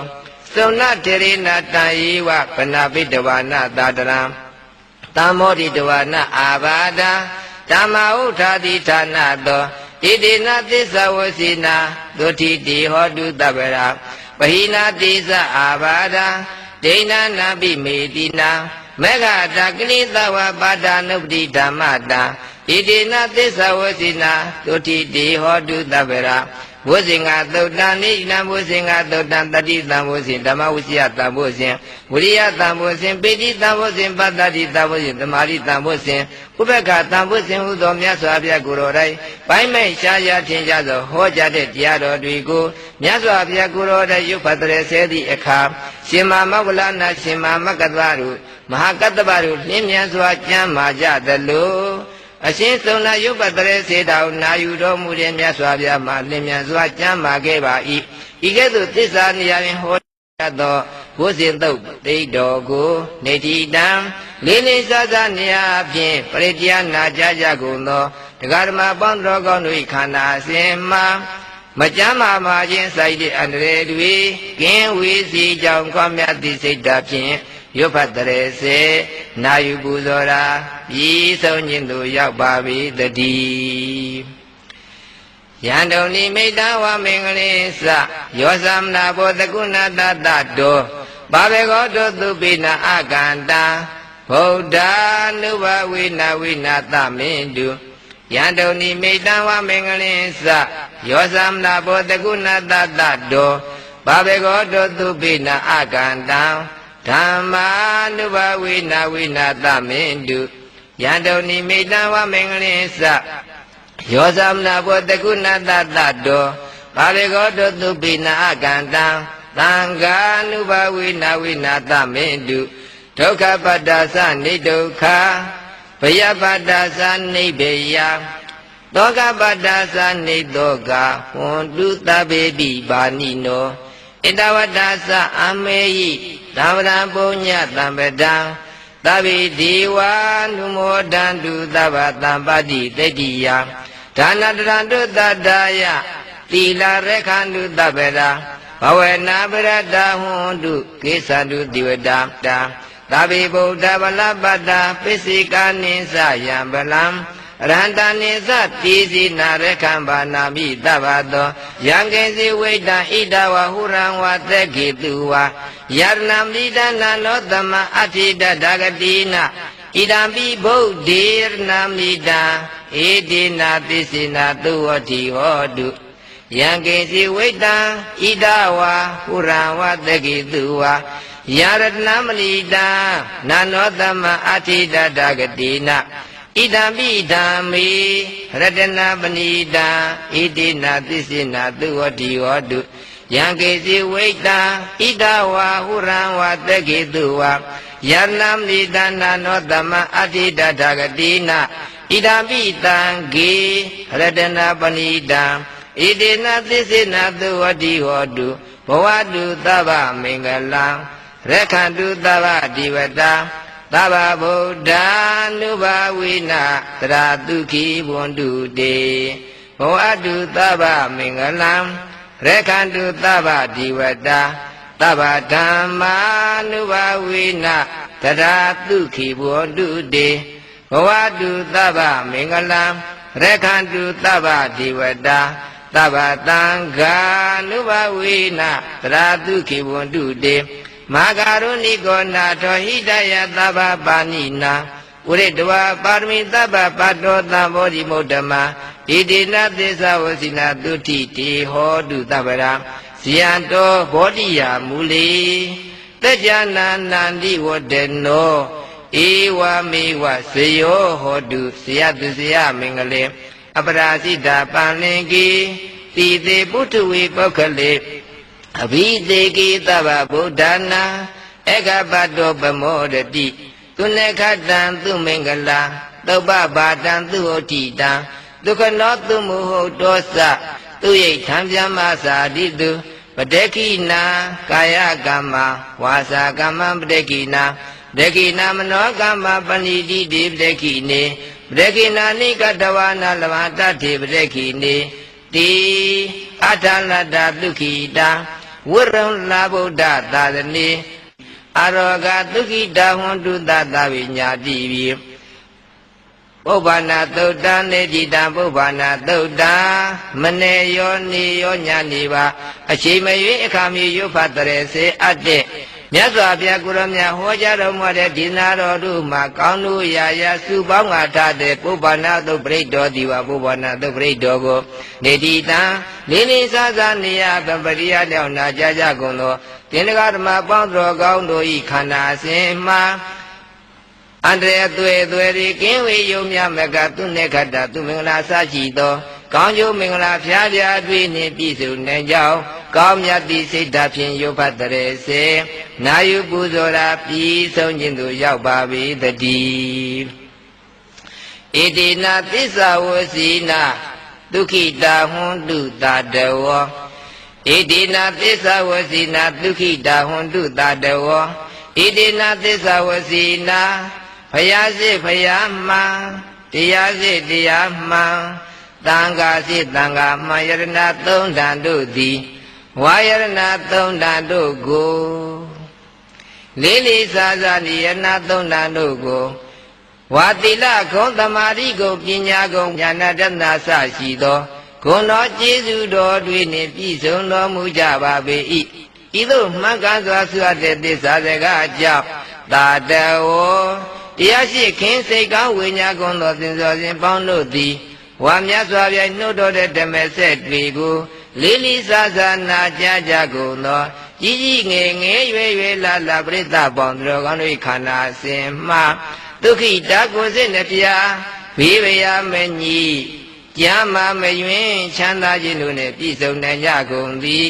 သုဏတေရိနာတံယေဝပနာပိတဝါနသာတရံတမောတိတဝါနအာဘာဒံဓမ္မဥထာတိဌာနတောဣတိနာသစ္စာဝစိနာသုတိတိဟောတုတဗ္ဗရာပဟိနာတိသအာဘာဒံဒိဏနာပိမေတိနာမေဃတာကလိသဝပါဒာနုပတိဓမ္မတာဣတိနာသစ္စာဝစိနာသုတိတိဟောတုတဗ္ဗရာဘုဇင်္ဂသုတ်တံနိနံဘုဇင်္ဂသုတ်တံတတိတံဘုဇင်ဓမ္မဝိစီယတံဘုဇင်ဝိရိယတံဘုဇင်ပိတိတံဘုဇင်ပတ္တတိတံဘုဇင်သမာဓိတံဘုဇင်ဥပ္ပခတံဘုဇင်ဟုသောမြတ်စွာဘုရားကိုယ်တော်တိုင်ပိုင်းမဲ့ရှားရှားထင်ရှားသောဟောကြားတဲ့တရားတော်တွေကိုမြတ်စွာဘုရားကိုယ်တော်တိုင်ရုပ်ဖတ်တဲ့ဆဲသည့်အခါရှင်မမောဂလနာရှင်မမကတ္တဗတို့မဟာကတ္တဗတို့လင်းမြန်စွာကျမ်းမာကြသလိုအရှင်သုံးနာယုပ္ပတရေစေတောင်နာယူတော်မူတဲ့မြတ်စွာဘုရားမှာလင်းမြန်စွာကျမ်းမာခဲ့ပါ၏ဤကဲ့သို့သစ္စာနေရာတွင်ဟောသောဘ ဘုဇင်တုတ်တိတ်တော်ကိုနေတိတံလေးလေးစားစားနေရာဖြင့်ပရိတရားနာကြားကြကုန်သောတရားဓမ္မပေါင်းတော်ကောင်းတို့၏ခန္ဓာအစဉ်မှာမကြမ်းမာမာခြင်းစိုက်တဲ့အန္တရာယ်တွေကင်းဝေးစီကြောင့်ခွန်မြတ်သည့်စိတ်ဓာတ်ဖြင့်ရွတ်ဖတ်တရေစေနာယူပူဇော်ရာပြီးဆုံးခြင်းသို့ရောက်ပါပြီတည်းယံတုန်ဤမိတ္တဝမင်္ဂလိသယောသမနာဘောတကုဏတတတောဘာဘေကောတောသူပိနာအကန္တဗုဒ္ဓ ानु ဘဝိနာဝိနာသမင်တုယံတုန်ဤမိတ္တဝမင်္ဂလိသယောသမနာဘောတကုဏတတတောဘာဘေကောတောသူပိနာအကန္တဓမ္မာ ानु ဘဝိနာဝိနာသမင်တုယံတုန်ဤမိတ္တဝမင်္ဂလိသယောသမနာဘောတကုဏတတတောဘာဘေကောတောသူပိနာအကန္တသံဃာ ानु ဘဝိနာဝိနာသမင်တုဒုက္ခပတ္တသနိဒုက္ခဘယပတ္တသနိဗ္ဗယသောကပတ္တသနိသောကဟွန်တုသဗ္ဗေတိပါဏိနောဣတဝတ္တသအမေယိသဗ္ဗံပုညသံပဒံသဗ္ဗေဒေဝာနုမောဒန္တုသဗ္ဗသံပတိတတိယဒါနတရံတုတတ္တယသီလရခန္တုသဗ္ဗရာဘဝနာပရတ္တဟွန်တုကိသန္တုတိဝတ္တသဗ္ဗေဗုဒ္ဓဗလပတ္တပိစိကာနိသယံဗလံရန္တနိသတိစီနာရခံဘာနာမိတဗ္ဗသောယံကေစီဝိတံဣဒဝဟုရံဝသက္ခေတုဝယရဏံမိဒနာလောသမအဋ္ဌိတဒဂတိနာဣဒံပိဗုဒ္ဓေရဏံမိဒံဧတိနာပိစိနာသုဝတိဟောတုယံကေစီဝိတံဣဒဝဟုရံဝသက္ခေတုဝယရတနာမဏိတာနာနောသမအဋ္ဌိတဒဂတိနာဣဒံပိဓမ္မေရတနာပဏိတာဣတိနာသစ္စေနာသုဝတိဟောတုယံကေစီဝိတံဣဒဝါဟုရံဝသက္ခေတုဝယရဏမဏိတာနာနောသမအဋ္ဌိတဒဂတိနာဣဒံပိတံဂေရတနာပဏိတာဣတိနာသစ္စေနာသုဝတိဟောတုဘဝတုသဗ္ဗမင်္ဂလံရခန္တုသဗ္ဗဒီဝတံသဗ္ဗဗုဒ္ဓ ानु ဘဝိနာတရာတုခိဘွန်တုတေဘောအတုသဗ္ဗမင်္ဂလံရခန္တုသဗ္ဗဒီဝတံသဗ္ဗဓမ္မာ ानु ဘဝိနာတရာတုခိဘွန်တုတေဘောအတုသဗ္ဗမင်္ဂလံရခန္တုသဗ္ဗဒီဝတံသဗ္ဗသံဃာ ानु ဘဝိနာတရာတုခိဘွန်တုတေမာဂာရုဏိကောနာထောဟိတယသဗ္ဗပါဏိနာဥရိတဝပါရမီသဗ္ဗပါတောသံဘောဓိမုဒ္ဓမာဣတိနသစ္စာဝစီနာတုတိတေဟောတုသဗ္ဗရာဇယံတောဘောဓိယာမူလေတကြနာနန္တိဝတ္တနောဧဝမေဝစေယောဟောတုဇယတုဇယမင်္ဂလေအပရာဇိတာပန္လင်ကေတိတေပုထုဝေပုခ္ခလေအဘိသေကိသဗ္ဗဗုဒ္ဓနာဧကပတ္တောပမောဒတိသူနေခတံသူမင်္ဂလာသုပ္ပဘာတံသူဟောတိတံဒုက္ခနောသူမဟုတောသသူယိထံပြမသာတိတုပတေကိနာကာယကမ္မဝါစာကမ္မပတေကိနာပတေကိနာမနောကမ္မပဏိတိတိပတေကိနေပတေကိနာနိကတဝနာလမတထေပတေကိနေတိအထလတ္တသုခိတာဝရံလာဗုဒ္ဓသာသနေအရောဂသုခိတာဟွန်တုသသဝိညာတိပိပုဗ္ဗနာသုတ်တံနေတိတံပုဗ္ဗနာသုတ်တံမနေယောနေယောညာနေပါအချိန်မရွေးအခါမီရွတ်ဖတ်တဲ့စေအပ်တဲ့မြတ်စွာဘုရားကိုရောမြတ်ဟောကြားတော်မူတဲ့ဒီနာတော်တို့မှာကောင်းတို့ရာရာစုပေါင်းငါထားတဲ့ပုဗ္ဗနာသုတ်ပရိတော်ဒီဝပုဗ္ဗနာသုတ်ပရိတော်ကိုနေတိတံလေးလေးစားစားနေရပပရိယလျောက်နာကြကြကုန်သောတင်္ဂဓမ္မပေါင်းတော်ကောင်းတို့ဤခန္ဓာအစဉ်မှာအန္တရာယ်သွေတွေကင်းဝေယုံမြမကသူနေခတ္တသူမင်္ဂလာစရှိသောကောင်းကျိုးမင်္ဂလာဖျားဖျားတွေ့နှင့်ပြည့်စုံနိုင်ကြောင်းကောင်းမြတ်သည့်စိတ်ဓာတ်ဖြင့်ရုပ်ဖတ်တဲ့စေနာယုပူဇော်ရာပြီးဆုံးခြင်းသို့ရောက်ပါပေတည်းဣတိနာသစ္စာဝစီနာဒုက္ခိတာဟွန်တုတတဝောဧ ဣတိနာသစ္စာဝစီနာဒုက္ခိတာဟွန်တုတာတဝောဣတိနာသစ္စာဝစီနာဘုရားရှိဘုရားမှန်တရားရှိတရားမှန်သံဃာရှိသံဃာမှန်ယရဏသုံးဓာန်တို့သည်ဝါယရဏသုံးဓာန်တို့ကိုလေးလေးစားစားနိယရဏသုံးဓာန်တို့ကိုဝါတိလဂုံသမာဓိဂုံပညာဂုံဉာဏတတနာစရှိသောဂုဏ်တော်ကျေးဇူးတော်တွေနှင့်ပြည့်စုံတော်မူကြပါပေ၏ဤသို့မှန်ကန်စွာဆွတ်တဲ့သစ္စာစကားကြောင့်သာတဝောတရားရှိခင်စိတ်ကောင်းဝိညာဉ်ကုန်သောသင်္စောစဉ်ပေါင်းတို့သည်ဝါမြတ်စွာဘုရားနှုတ်တော်တဲ့ဓမ္မဆက်တွေကိုလေးလေးစားစားနာကြားကြကုန်သောကြီးကြီးငယ်ငယ်ရွယ်ရွယ်လာလာပရိသတ်ပေါင်းတို့ကောင်းတို့ခန္ဓာစဉ်မှဒုက္ခိတာကိုယ်စိတ်နှပြဘေးဗျာမညီကျမ်းမာမယွင်ချမ်းသာခြင်းတို့နှင့်ပြည့်စုံနိုင်ကြကုန်သည်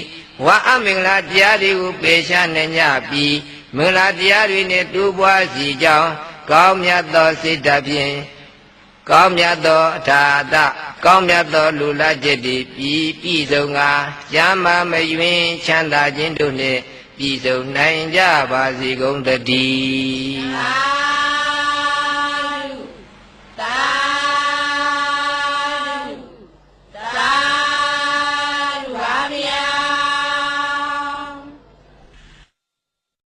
ဝါအမင်္ဂလာတရားတွေကိုပေရှားနိုင်ကြပြီးမင်္ဂလာတရားတွေနှင့်တူပွားစီကြောင်းကောင်းမြတ်သောစိတ်ဓာတ်ဖြင့်ကောင်းမြတ်သောအထာတကောင်းမြတ်သောလူလာချက်တွေပြည့်စုံကကျမ်းမာမယွင်ချမ်းသာခြင်းတို့နှင့်ပြည့်စုံနိုင်ကြပါစေကုန်တည်း